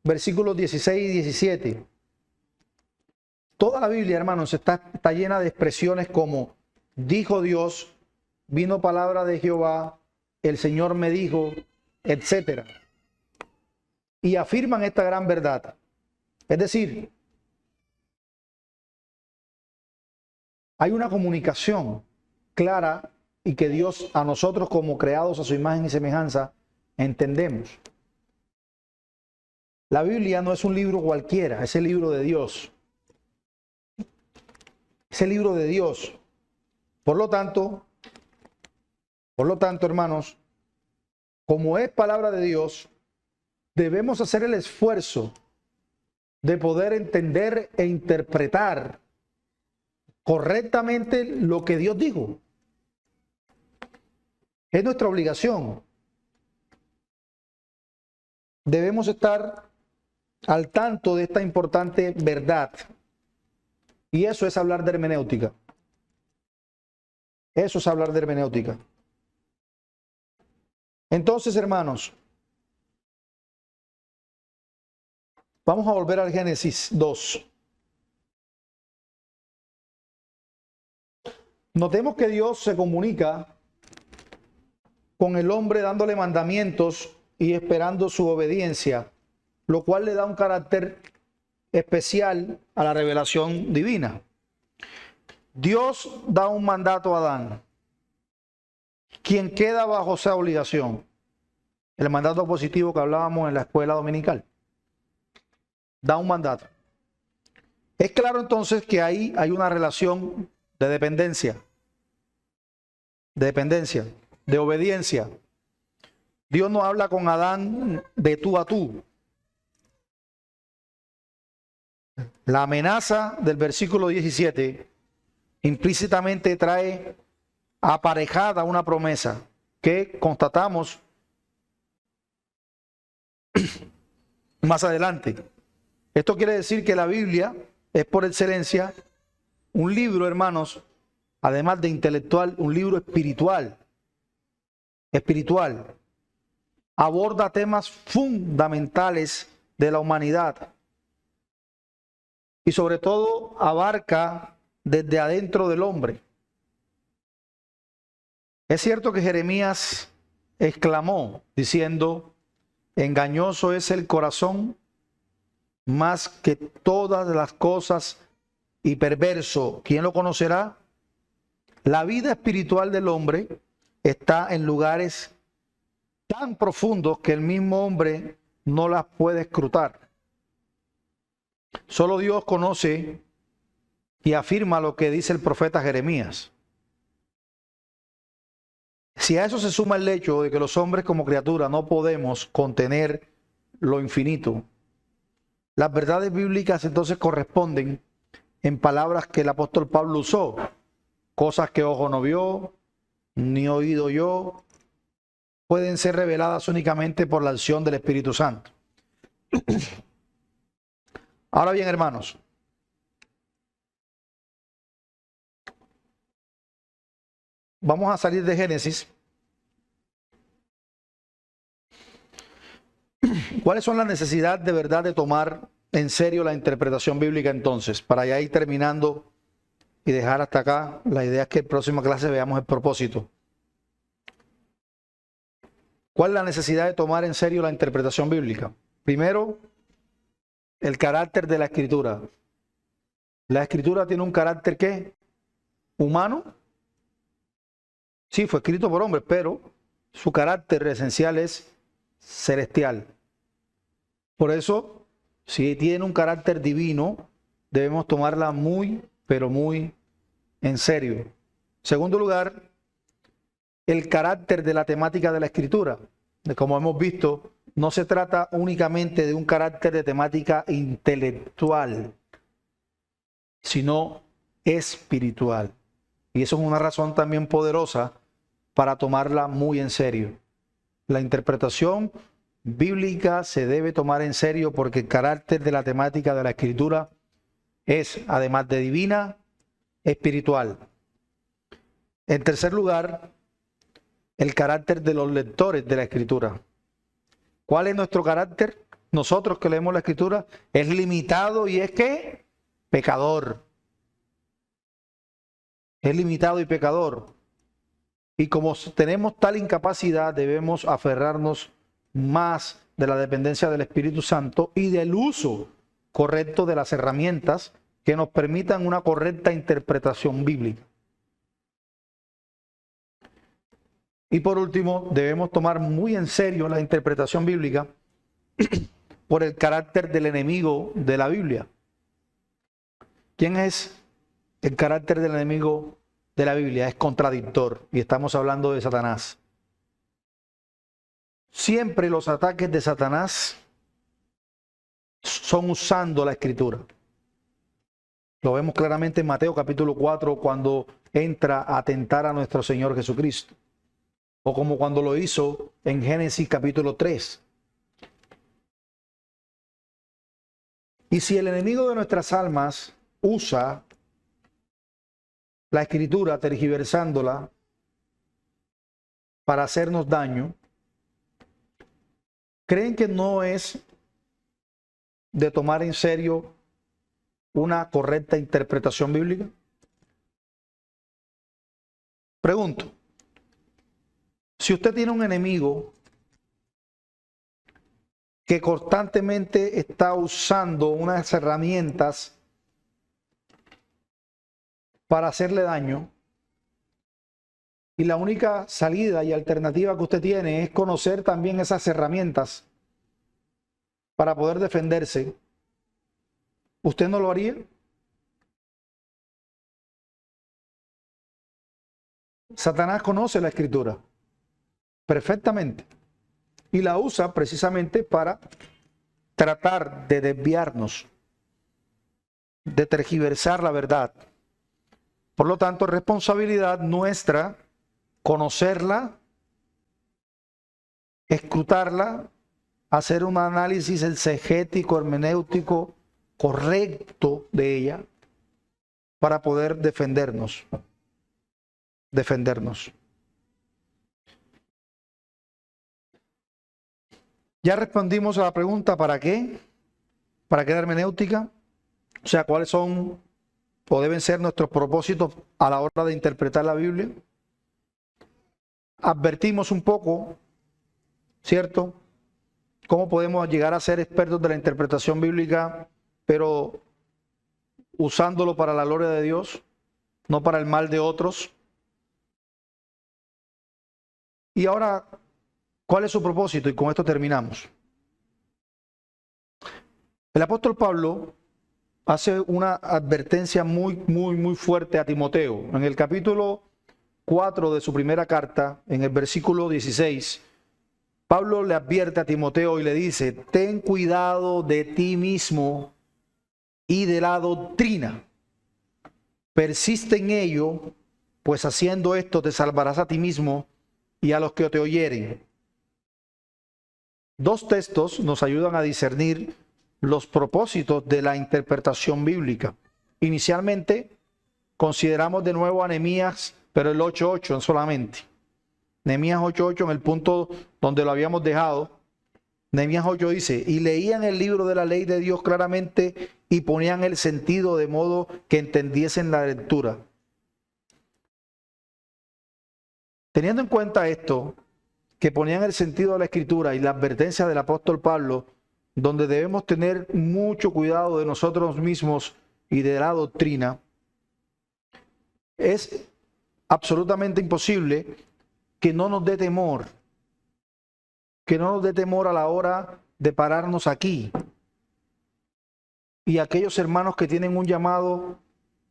versículos 16 y 17. Toda la Biblia, hermanos, está llena de expresiones como dijo Dios, vino palabra de Jehová, el Señor me dijo, etcétera. Y afirman esta gran verdad. Es decir, hay una comunicación clara y que Dios a nosotros como creados a su imagen y semejanza entendemos. La Biblia no es un libro cualquiera, es el libro de Dios. Es el libro de Dios. Por lo tanto, hermanos, como es palabra de Dios, debemos hacer el esfuerzo de poder entender e interpretar correctamente lo que Dios dijo. Es nuestra obligación. debemos estar al tanto de esta importante verdad. Y eso es hablar de hermenéutica. Eso es hablar de hermenéutica. Entonces, hermanos, vamos a volver al Génesis 2. Notemos que Dios se comunica con el hombre dándole mandamientos y esperando su obediencia, lo cual le da un carácter especial a la revelación divina. Dios da un mandato a Adán, quien queda bajo esa obligación. El mandato positivo que hablábamos en la escuela dominical. Da un mandato. Es claro entonces que ahí hay una relación de dependencia, de obediencia. Dios no habla con Adán de tú a tú. La amenaza del versículo 17 implícitamente trae aparejada una promesa que constatamos más adelante. Esto quiere decir que la Biblia es por excelencia un libro, hermanos, además de intelectual, un libro espiritual. Espiritual. Aborda temas fundamentales de la humanidad y sobre todo abarca desde adentro del hombre. Es cierto que Jeremías exclamó diciendo: engañoso es el corazón más que todas las cosas y perverso, ¿quién lo conocerá? La vida espiritual del hombre está en lugares tan profundos que el mismo hombre no las puede escrutar. Solo Dios conoce y afirma lo que dice el profeta Jeremías. Si a eso se suma el hecho de que los hombres como criaturas no podemos contener lo infinito, las verdades bíblicas entonces corresponden en palabras que el apóstol Pablo usó: cosas que ojo no vio, ni oído yo, pueden ser reveladas únicamente por la acción del Espíritu Santo. Ahora bien, hermanos, vamos a salir de Génesis. ¿Cuáles son las necesidades de verdad de tomar en serio la interpretación bíblica entonces? Para ya ir terminando y dejar hasta acá, la idea es que en la próxima clase veamos el propósito. ¿Cuál es la necesidad de tomar en serio la interpretación bíblica? Primero, el carácter de la Escritura. La Escritura tiene un carácter ¿qué? Humano. Sí, fue escrito por hombres, pero su carácter esencial es celestial. Por eso, si tiene un carácter divino, debemos tomarla muy, pero muy en serio. Segundo lugar, el carácter de la temática de la Escritura. Como hemos visto, no se trata únicamente de un carácter de temática intelectual, sino espiritual. Y eso es una razón también poderosa para tomarla muy en serio. La interpretación bíblica se debe tomar en serio porque el carácter de la temática de la Escritura es, además de divina, espiritual. En tercer lugar, el carácter de los lectores de la Escritura. ¿Cuál es nuestro carácter? Nosotros que leemos la Escritura es limitado y es que pecador. Es limitado y pecador. Y como tenemos tal incapacidad, debemos aferrarnos más de la dependencia del Espíritu Santo y del uso correcto de las herramientas que nos permitan una correcta interpretación bíblica. Y por último, debemos tomar muy en serio la interpretación bíblica por el carácter del enemigo de la Biblia. ¿Quién es el carácter del enemigo de la Biblia? Es contradictor y estamos hablando de Satanás. Siempre los ataques de Satanás son usando la Escritura. Lo vemos claramente en Mateo capítulo 4 cuando entra a tentar a nuestro Señor Jesucristo. O como cuando lo hizo en Génesis capítulo 3. Y si el enemigo de nuestras almas usa la escritura tergiversándola para hacernos daño, ¿creen que no es de tomar en serio una correcta interpretación bíblica? Pregunto, si usted tiene un enemigo que constantemente está usando unas herramientas para hacerle daño, y la única salida y alternativa que usted tiene es conocer también esas herramientas para poder defenderse, ¿usted no lo haría? Satanás conoce la escritura perfectamente y la usa precisamente para tratar de desviarnos, de tergiversar la verdad. Por lo tanto, es responsabilidad nuestra conocerla, escrutarla, hacer un análisis exegético, hermenéutico correcto de ella para poder defendernos. Ya respondimos a la pregunta ¿para qué? ¿Para qué la hermenéutica? O sea, ¿cuáles son o deben ser nuestros propósitos a la hora de interpretar la Biblia? Advertimos un poco, ¿cierto? ¿Cómo podemos llegar a ser expertos de la interpretación bíblica, pero usándolo para la gloria de Dios, no para el mal de otros? Y ahora, ¿cuál es su propósito? Y con esto terminamos. El apóstol Pablo hace una advertencia muy fuerte a Timoteo. En el capítulo 4 de su primera carta, en el versículo 16, Pablo le advierte a Timoteo y le dice: ten cuidado de ti mismo y de la doctrina. Persiste en ello, pues haciendo esto te salvarás a ti mismo y a los que te oyeren. Dos textos nos ayudan a discernir los propósitos de la interpretación bíblica. Inicialmente, consideramos de nuevo a Nehemías, pero el 8:8 solamente. Nehemías 8:8, en el punto donde lo habíamos dejado. Nehemías 8 dice: y leían el libro de la ley de Dios claramente y ponían el sentido de modo que entendiesen la lectura. Teniendo en cuenta esto, que ponían el sentido de la escritura y la advertencia del apóstol Pablo, donde debemos tener mucho cuidado de nosotros mismos y de la doctrina, es absolutamente imposible que no nos dé temor, a la hora de pararnos aquí. Y aquellos hermanos que tienen un llamado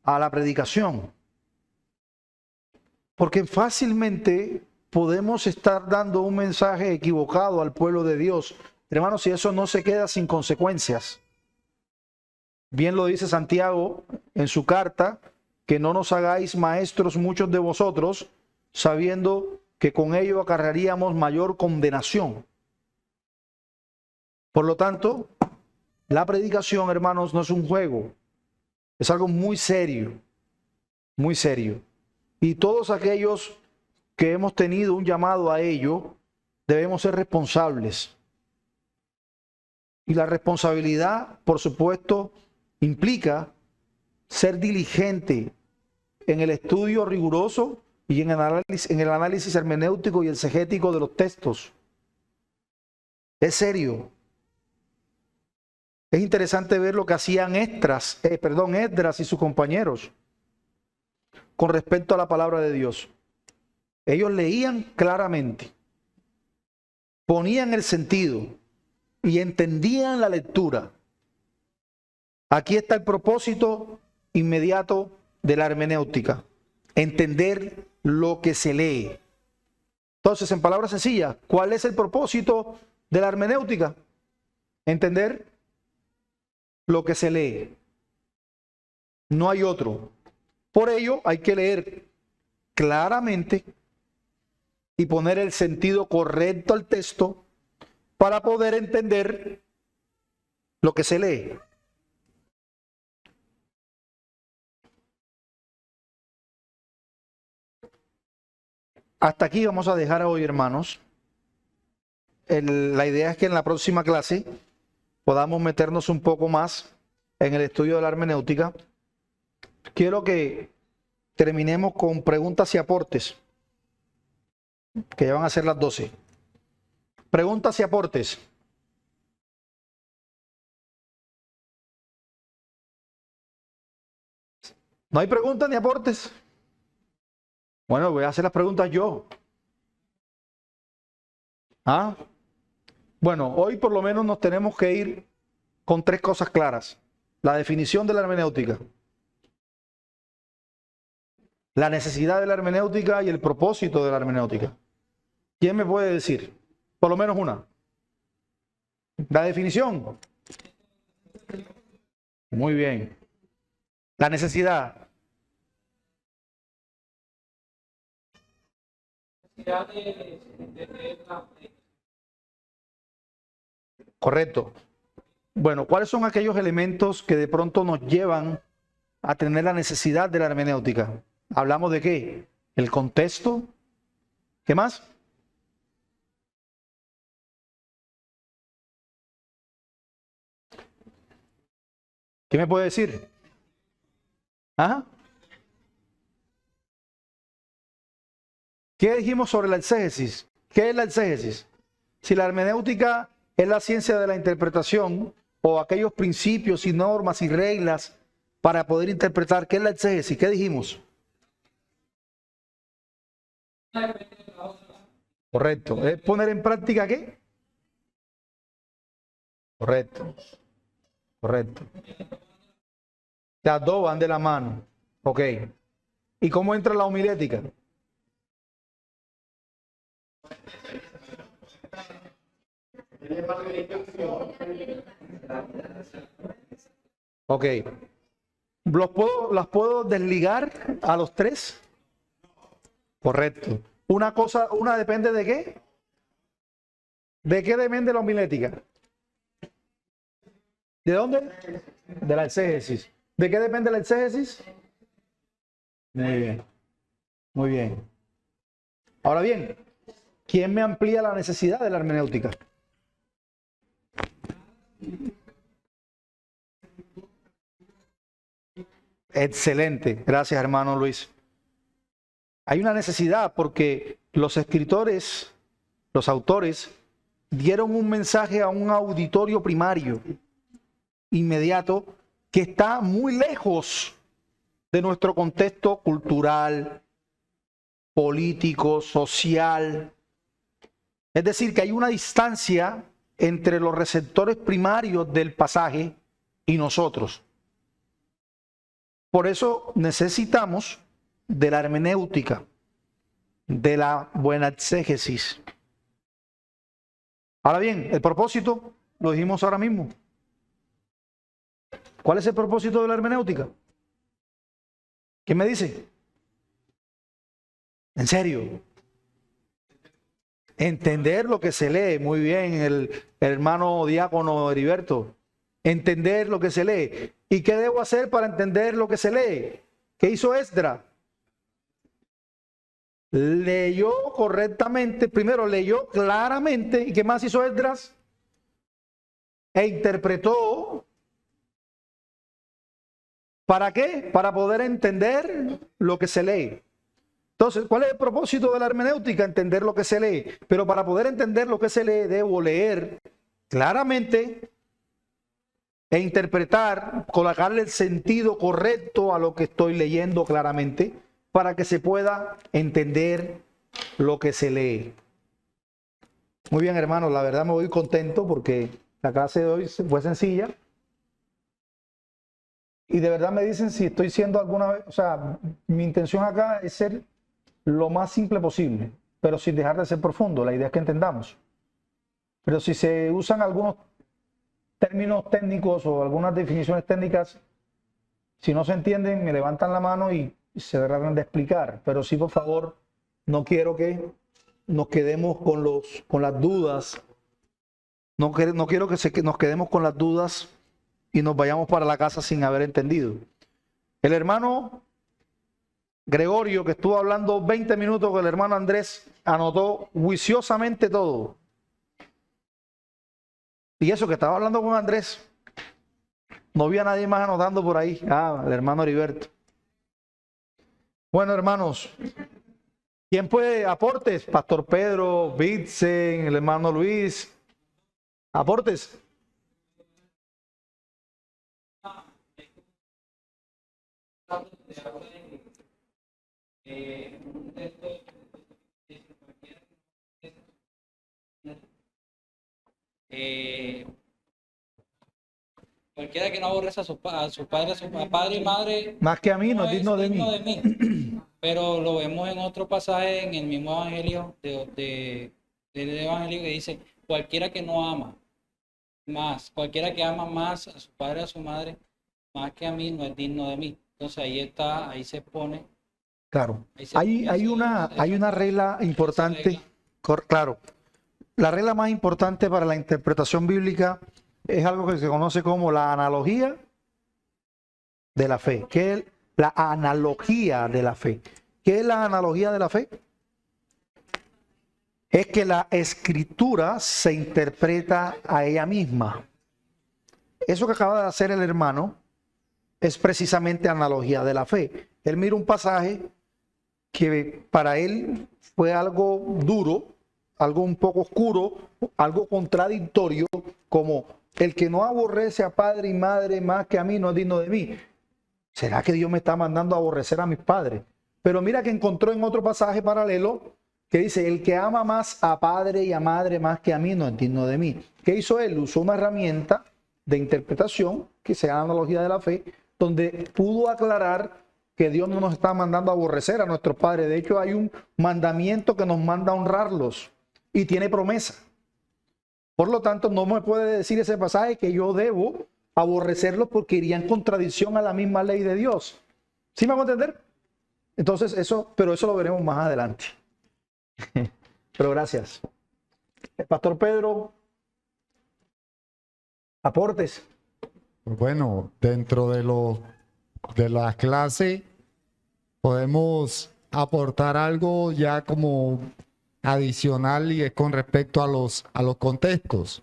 a la predicación, porque fácilmente podemos estar dando un mensaje equivocado al pueblo de Dios. Hermanos, si eso no se queda sin consecuencias. Bien lo dice Santiago en su carta, que no nos hagáis maestros muchos de vosotros, sabiendo que con ello acarrearíamos mayor condenación. Por lo tanto, la predicación, hermanos, no es un juego, es algo muy serio, muy serio. Y todos aquellos que hemos tenido un llamado a ello, debemos ser responsables. Y la responsabilidad, por supuesto, implica ser diligente en el estudio riguroso y en el análisis hermenéutico y exegético de los textos. Es serio. Es interesante ver lo que hacían Esdras y sus compañeros con respecto a la palabra de Dios. Ellos leían claramente, ponían el sentido y entendían la lectura. Aquí está el propósito inmediato de la hermenéutica: entender lo que se lee. Entonces, en palabras sencillas, ¿cuál es el propósito de la hermenéutica? Entender lo que se lee. No hay otro. Por ello, hay que leer claramente y poner el sentido correcto al texto para poder entender lo que se lee. hasta aquí vamos a dejar hoy, hermanos. La idea es que en la próxima clase podamos meternos un poco más en el estudio de la hermenéutica. Quiero que terminemos con preguntas y aportes, que ya van a ser las 12. Preguntas y aportes. ¿No hay preguntas ni aportes? Bueno, voy a hacer las preguntas yo. ¿Ah? Bueno, hoy por lo menos nos tenemos que ir con 3 cosas claras. La definición de la hermenéutica, la necesidad de la hermenéutica y el propósito de la hermenéutica. ¿Quién me puede decir? Por lo menos una. La definición. Muy bien. La necesidad. Correcto. Bueno, ¿cuáles son aquellos elementos que de pronto nos llevan a tener la necesidad de la hermenéutica? ¿Hablamos de qué? El contexto. ¿Qué más? ¿Qué me puede decir? ¿Ah? ¿Qué dijimos sobre la exégesis? ¿Qué es la exégesis? Si la hermenéutica es la ciencia de la interpretación o aquellos principios y normas y reglas para poder interpretar, ¿qué es la exégesis? ¿Qué dijimos? Correcto. ¿Es poner en práctica qué? Correcto. Correcto. Las dos van de la mano. Ok. ¿Y cómo entra la homilética? Ok. ¿Las puedo desligar a los 3? Correcto. Una depende de qué? ¿De qué depende la homilética? ¿De dónde? De la exégesis. ¿De qué depende la exégesis? Muy bien. Muy bien. Ahora bien, ¿quién me amplía la necesidad de la hermenéutica? Excelente. Gracias, hermano Luis. Hay una necesidad porque los escritores, los autores, dieron un mensaje a un auditorio primario, inmediato, que está muy lejos de nuestro contexto cultural, político, social. Es decir, que hay una distancia entre los receptores primarios del pasaje y nosotros. Por eso necesitamos de la hermenéutica, de la buena exégesis. Ahora bien, el propósito lo dijimos ahora mismo. ¿Cuál es el propósito de la hermenéutica? ¿Quién me dice? ¿En serio? Entender lo que se lee. Muy bien, el hermano diácono Heriberto. Entender lo que se lee. ¿Y qué debo hacer para entender lo que se lee? ¿Qué hizo Esdras? Leyó correctamente, primero leyó claramente. ¿Y qué más hizo Esdras? E interpretó. ¿Para qué? Para poder entender lo que se lee. Entonces, ¿cuál es el propósito de la hermenéutica? Entender lo que se lee. Pero para poder entender lo que se lee, debo leer claramente e interpretar, colocarle el sentido correcto a lo que estoy leyendo claramente para que se pueda entender lo que se lee. Muy bien, hermanos, la verdad me voy contento porque la clase de hoy fue sencilla. Y de verdad me dicen si estoy siendo alguna vez, o sea, mi intención acá es ser lo más simple posible, pero sin dejar de ser profundo. La idea es que entendamos. Pero si se usan algunos términos técnicos o algunas definiciones técnicas, si no se entienden, me levantan la mano y se tratan de explicar. Pero sí, por favor, no quiero que nos quedemos con las dudas. No quiero que nos quedemos con las dudas y nos vayamos para la casa sin haber entendido. El hermano Gregorio, que estuvo hablando 20 minutos con el hermano Andrés, anotó juiciosamente todo. Y eso que estaba hablando con Andrés, no había nadie más anotando por ahí. Ah, el hermano Heriberto. Bueno, hermanos, ¿quién puede aportes? Pastor Pedro, Vincent, el hermano Luis. Aportes. Cualquiera que no aborrece a su padre, a padre y madre, Más que a mí, no es es digno de digno mí. de mí. Pero lo vemos en otro pasaje en el mismo evangelio del evangelio que dice, cualquiera que no ama más, cualquiera que ama más a su padre y a su madre, más que a mí, no es digno de mí. Entonces ahí está, ahí se pone. Claro. Ahí se pone Hay una regla importante. regla. Claro. La regla más importante para la interpretación bíblica es algo que se conoce como la analogía de la fe. ¿Qué es la analogía de la fe? ¿Qué es la analogía de la fe? Es que la escritura se interpreta a ella misma. Eso que acaba de hacer el hermano es precisamente analogía de la fe. Él mira un pasaje que para él fue algo duro, algo un poco oscuro, algo contradictorio, como el que no aborrece a padre y madre más que a mí no es digno de mí. ¿Será que Dios me está mandando a aborrecer a mis padres? Pero mira que encontró en otro pasaje paralelo que dice, el que ama más a padre y a madre más que a mí no es digno de mí. ¿Qué hizo él? Usó una herramienta de interpretación, que se llama analogía de la fe, donde pudo aclarar que Dios no nos está mandando a aborrecer a nuestros padres. De hecho, hay un mandamiento que nos manda a honrarlos y tiene promesa. Por lo tanto, no me puede decir ese pasaje que yo debo aborrecerlos porque iría en contradicción a la misma ley de Dios. ¿Sí me hago entender? Entonces, pero eso lo veremos más adelante. Pero gracias. Pastor Pedro, aportes. Bueno, dentro de la clase podemos aportar algo ya como adicional y es con respecto a los contextos.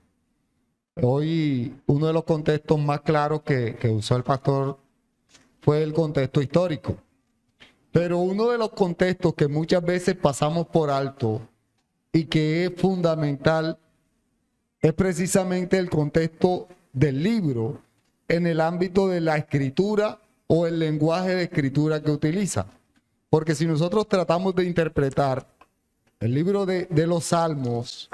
Hoy uno de los contextos más claros que usó el pastor fue el contexto histórico. Pero uno de los contextos que muchas veces pasamos por alto y que es fundamental es precisamente el contexto del libro en el ámbito de la escritura o el lenguaje de escritura que utiliza. Porque si nosotros tratamos de interpretar el libro de los Salmos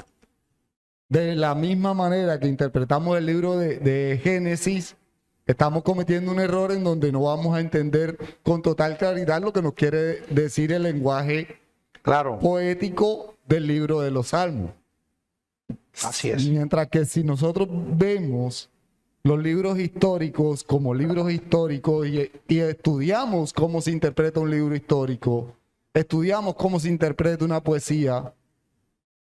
de la misma manera que interpretamos el libro de Génesis, estamos cometiendo un error en donde no vamos a entender con total claridad lo que nos quiere decir el lenguaje poético del libro de los Salmos. Así es. Mientras que si nosotros vemos los libros históricos como libros históricos y estudiamos cómo se interpreta un libro histórico, estudiamos cómo se interpreta una poesía,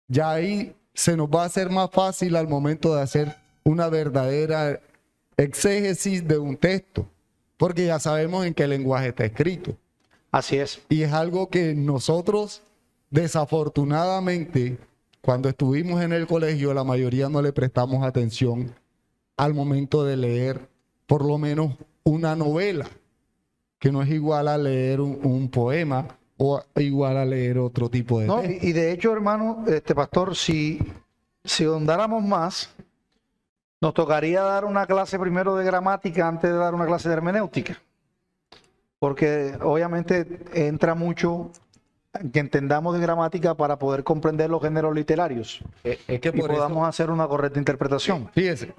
ya ahí se nos va a hacer más fácil al momento de hacer una verdadera exégesis de un texto, porque ya sabemos en qué lenguaje está escrito. Así es. Y es algo que nosotros, desafortunadamente, cuando estuvimos en el colegio, la mayoría no le prestamos atención al momento de leer por lo menos una novela, que no es igual a leer un poema o igual a leer otro tipo de texto. Y de hecho, hermano, pastor, si ahondáramos más, nos tocaría dar una clase primero de gramática antes de dar una clase de hermenéutica. Porque obviamente entra mucho que entendamos de gramática para poder comprender los géneros literarios Es que y podamos hacer una correcta interpretación. Fíjese.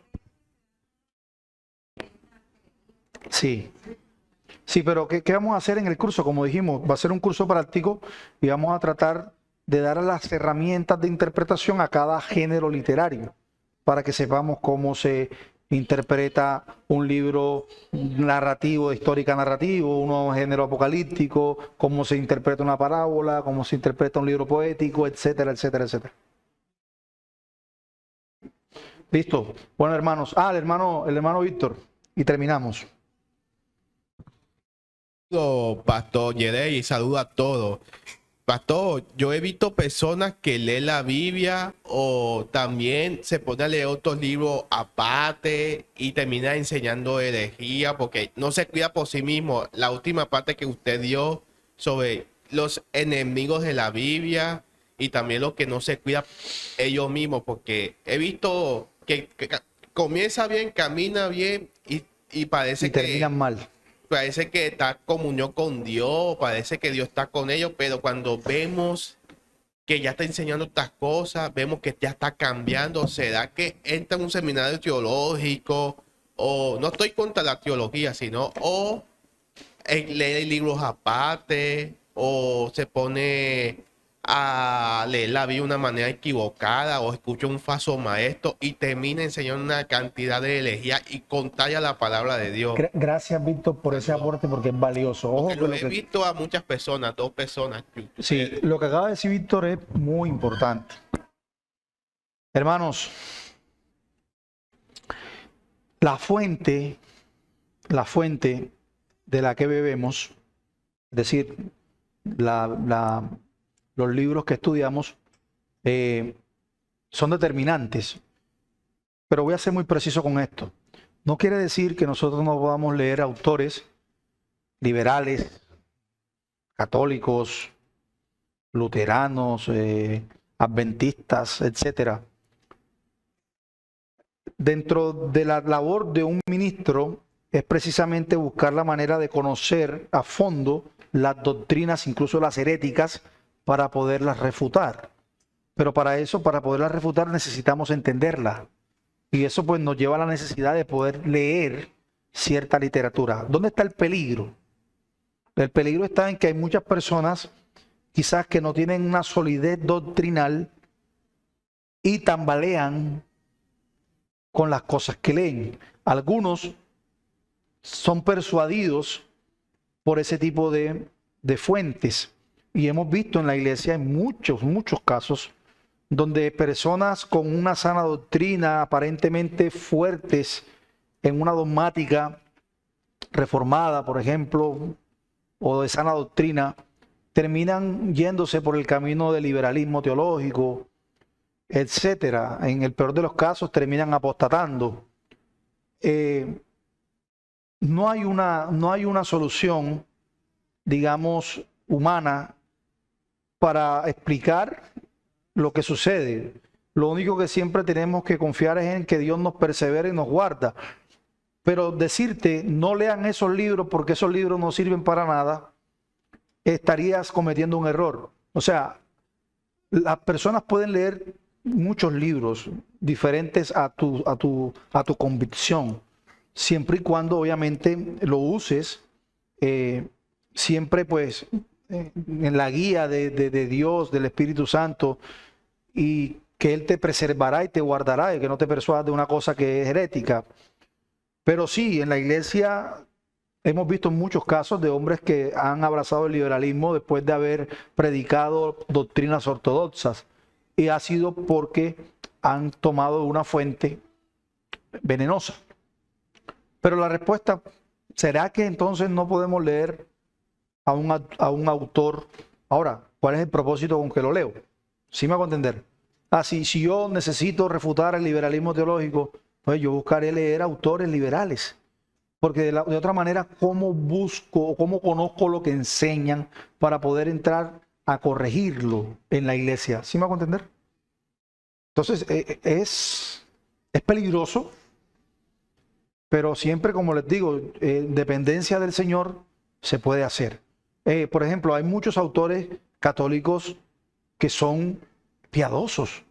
Sí. Sí, pero ¿qué vamos a hacer en el curso? Como dijimos, va a ser un curso práctico y vamos a tratar de dar las herramientas de interpretación a cada género literario para que sepamos cómo se interpreta un libro narrativo, histórica narrativo, un género apocalíptico, cómo se interpreta una parábola, cómo se interpreta un libro poético, etcétera, etcétera, etcétera. Listo. Bueno, hermanos. El hermano Víctor. Y terminamos. Pastor Yerey, y saludo a todos. Pastor, yo he visto personas que leen la Biblia o también se ponen a leer otros libros aparte y termina enseñando herejía porque no se cuida por sí mismo. La última parte que usted dio sobre los enemigos de la Biblia y también los que no se cuidan ellos mismos, porque he visto que comienza bien, camina bien y parece Y terminan mal. parece que está en comunión con Dios, parece que Dios está con ellos, pero cuando vemos que ya está enseñando estas cosas, vemos que ya está cambiando, ¿será que entra en un seminario teológico? O no estoy contra la teología, sino o lee libros aparte, o se pone a leer la Biblia de una manera equivocada, o escucha un falso maestro y termina enseñando una cantidad de herejía y contraria la palabra de Dios. Gracias, Víctor, por ese aporte porque es valioso. Ojo, Porque que lo lo he que, visto a muchas personas, 2 personas. sí, lo que acaba de decir Víctor es muy importante. Hermanos, la fuente de la que bebemos, es decir, los libros que estudiamos, son determinantes. Pero voy a ser muy preciso con esto. No quiere decir que nosotros no podamos leer autores liberales, católicos, luteranos, adventistas, etcétera. Dentro de la labor de un ministro es precisamente buscar la manera de conocer a fondo las doctrinas, incluso las heréticas, para poderlas refutar. Pero para eso, para poderlas refutar, necesitamos entenderlas. Y eso pues nos lleva a la necesidad de poder leer cierta literatura. ¿Dónde está el peligro? El peligro está en que hay muchas personas quizás que no tienen una solidez doctrinal y tambalean con las cosas que leen. Algunos son persuadidos por ese tipo de fuentes. Y hemos visto en la iglesia en muchos casos donde personas con una sana doctrina, aparentemente fuertes en una dogmática reformada, por ejemplo, o de sana doctrina, terminan yéndose por el camino del liberalismo teológico, etcétera. En el peor de los casos terminan apostatando. No hay una solución, digamos, humana para explicar lo que sucede. Lo único que siempre tenemos que confiar es en que Dios nos persevera y nos guarda. Pero decirte, no lean esos libros porque esos libros no sirven para nada, estarías cometiendo un error. O sea, las personas pueden leer muchos libros diferentes a tu convicción, siempre y cuando obviamente lo uses siempre pues en la guía de Dios, del Espíritu Santo, y que Él te preservará y te guardará y que no te persuadas de una cosa que es herética. Pero sí, en la iglesia hemos visto muchos casos de hombres que han abrazado el liberalismo después de haber predicado doctrinas ortodoxas, y ha sido porque han tomado una fuente venenosa. Pero la respuesta, ¿será que entonces no podemos leer a un autor? Ahora, ¿cuál es el propósito con que lo leo? ¿Sí me hago entender? Si yo necesito refutar el liberalismo teológico, pues yo buscaré leer autores liberales. Porque de otra manera, ¿cómo busco o cómo conozco lo que enseñan para poder entrar a corregirlo en la iglesia? ¿Sí me hago entender? Entonces, es peligroso, pero siempre, como les digo, dependencia del Señor se puede hacer. Por ejemplo, hay muchos autores católicos que son piadosos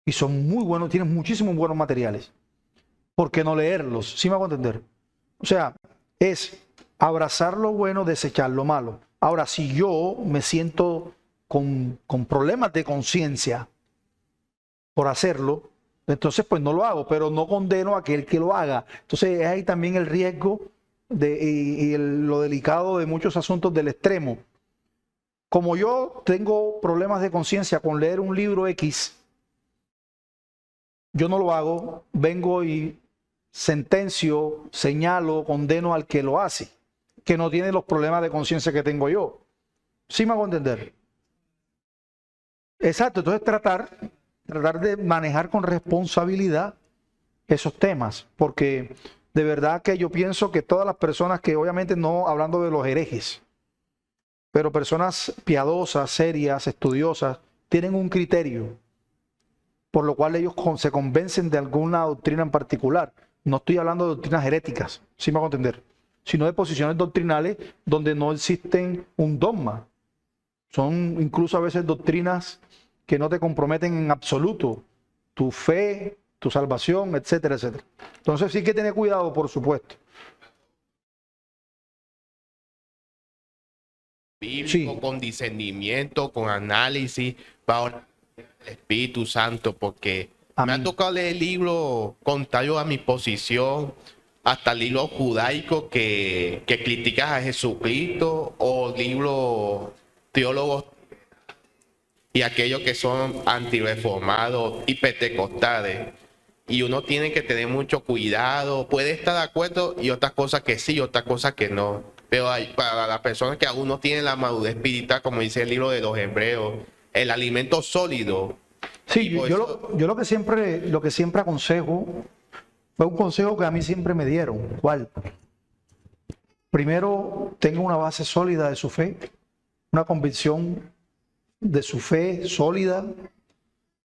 y son muy buenos, tienen muchísimos buenos materiales. ¿Por qué no leerlos? ¿Sí me hago entender? O sea, es abrazar lo bueno, desechar lo malo. Ahora, si yo me siento con problemas de conciencia por hacerlo, entonces pues no lo hago, pero no condeno a aquel que lo haga. Entonces es ahí también el riesgo lo delicado de muchos asuntos del extremo. Como yo tengo problemas de conciencia con leer un libro X, yo no lo hago, vengo y sentencio, señalo, condeno al que lo hace. que no tiene los problemas de conciencia que tengo yo. ¿Sí me hago entender? Exacto, entonces tratar de manejar con responsabilidad esos temas, porque de verdad que yo pienso que todas las personas que, obviamente no hablando de los herejes, pero personas piadosas, serias, estudiosas, tienen un criterio por lo cual ellos se convencen de alguna doctrina en particular. No estoy hablando de doctrinas heréticas, ¿sí me hago entender? Sino de posiciones doctrinales donde no existen un dogma. Son incluso a veces doctrinas que no te comprometen en absoluto tu fe, tu salvación, etcétera, etcétera. Entonces sí hay que tener cuidado, por supuesto. Bíblico, Sí. con discernimiento, con análisis, bajo el Espíritu Santo, porque me ha Amén. tocado leer libros contrarios a mi posición, hasta libros judaicos que critican a Jesucristo, o libros teólogos y aquellos que son antireformados y pentecostales. Y uno tiene que tener mucho cuidado. Puede estar de acuerdo y otras cosas que sí, otras cosas que no. Pero para las personas que aún no tienen la madurez espiritual, como dice el libro de los Hebreos, el alimento sólido. Sí, Y por eso- yo lo que siempre aconsejo, fue un consejo que a mí siempre me dieron. ¿Cuál? Primero, tenga una base sólida de su fe, una convicción de su fe sólida,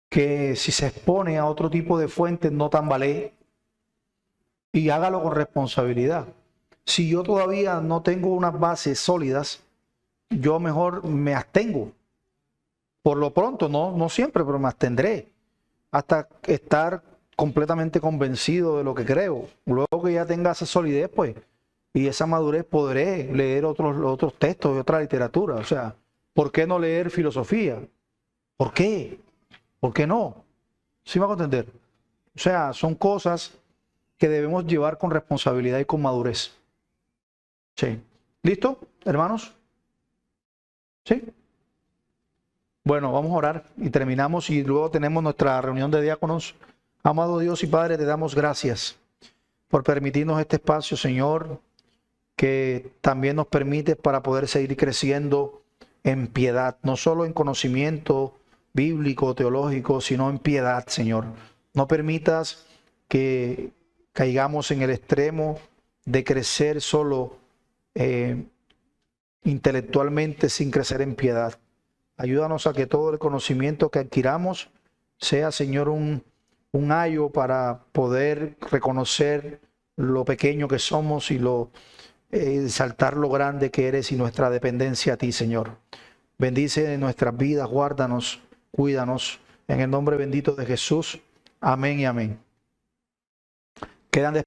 que si se expone a otro tipo de fuentes no tambalee, y hágalo con responsabilidad. Si yo todavía no tengo unas bases sólidas, yo mejor me abstengo. Por lo pronto, no siempre, pero me abstendré hasta estar completamente convencido de lo que creo. Luego que ya tenga esa solidez, pues, y esa madurez, podré leer otros textos y otra literatura. O sea, ¿por qué no leer filosofía? ¿Por qué? ¿Por qué no? ¿Sí me hago entender? O sea, son cosas que debemos llevar con responsabilidad y con madurez. Sí. ¿Listo, hermanos? Sí. Bueno, vamos a orar y terminamos y luego tenemos nuestra reunión de diáconos. Amado Dios y Padre, te damos gracias por permitirnos este espacio, Señor, que también nos permite para poder seguir creciendo en piedad, no solo en conocimiento bíblico, teológico, sino en piedad, Señor. No permitas que caigamos en el extremo de crecer solo intelectualmente sin crecer en piedad. Ayúdanos a que todo el conocimiento que adquiramos sea, Señor, un ayo para poder reconocer lo pequeño que somos y exaltar lo grande que eres y nuestra dependencia a ti, Señor. Bendice nuestras vidas, guárdanos, cuídanos. En el nombre bendito de Jesús. Amén y amén. Quedan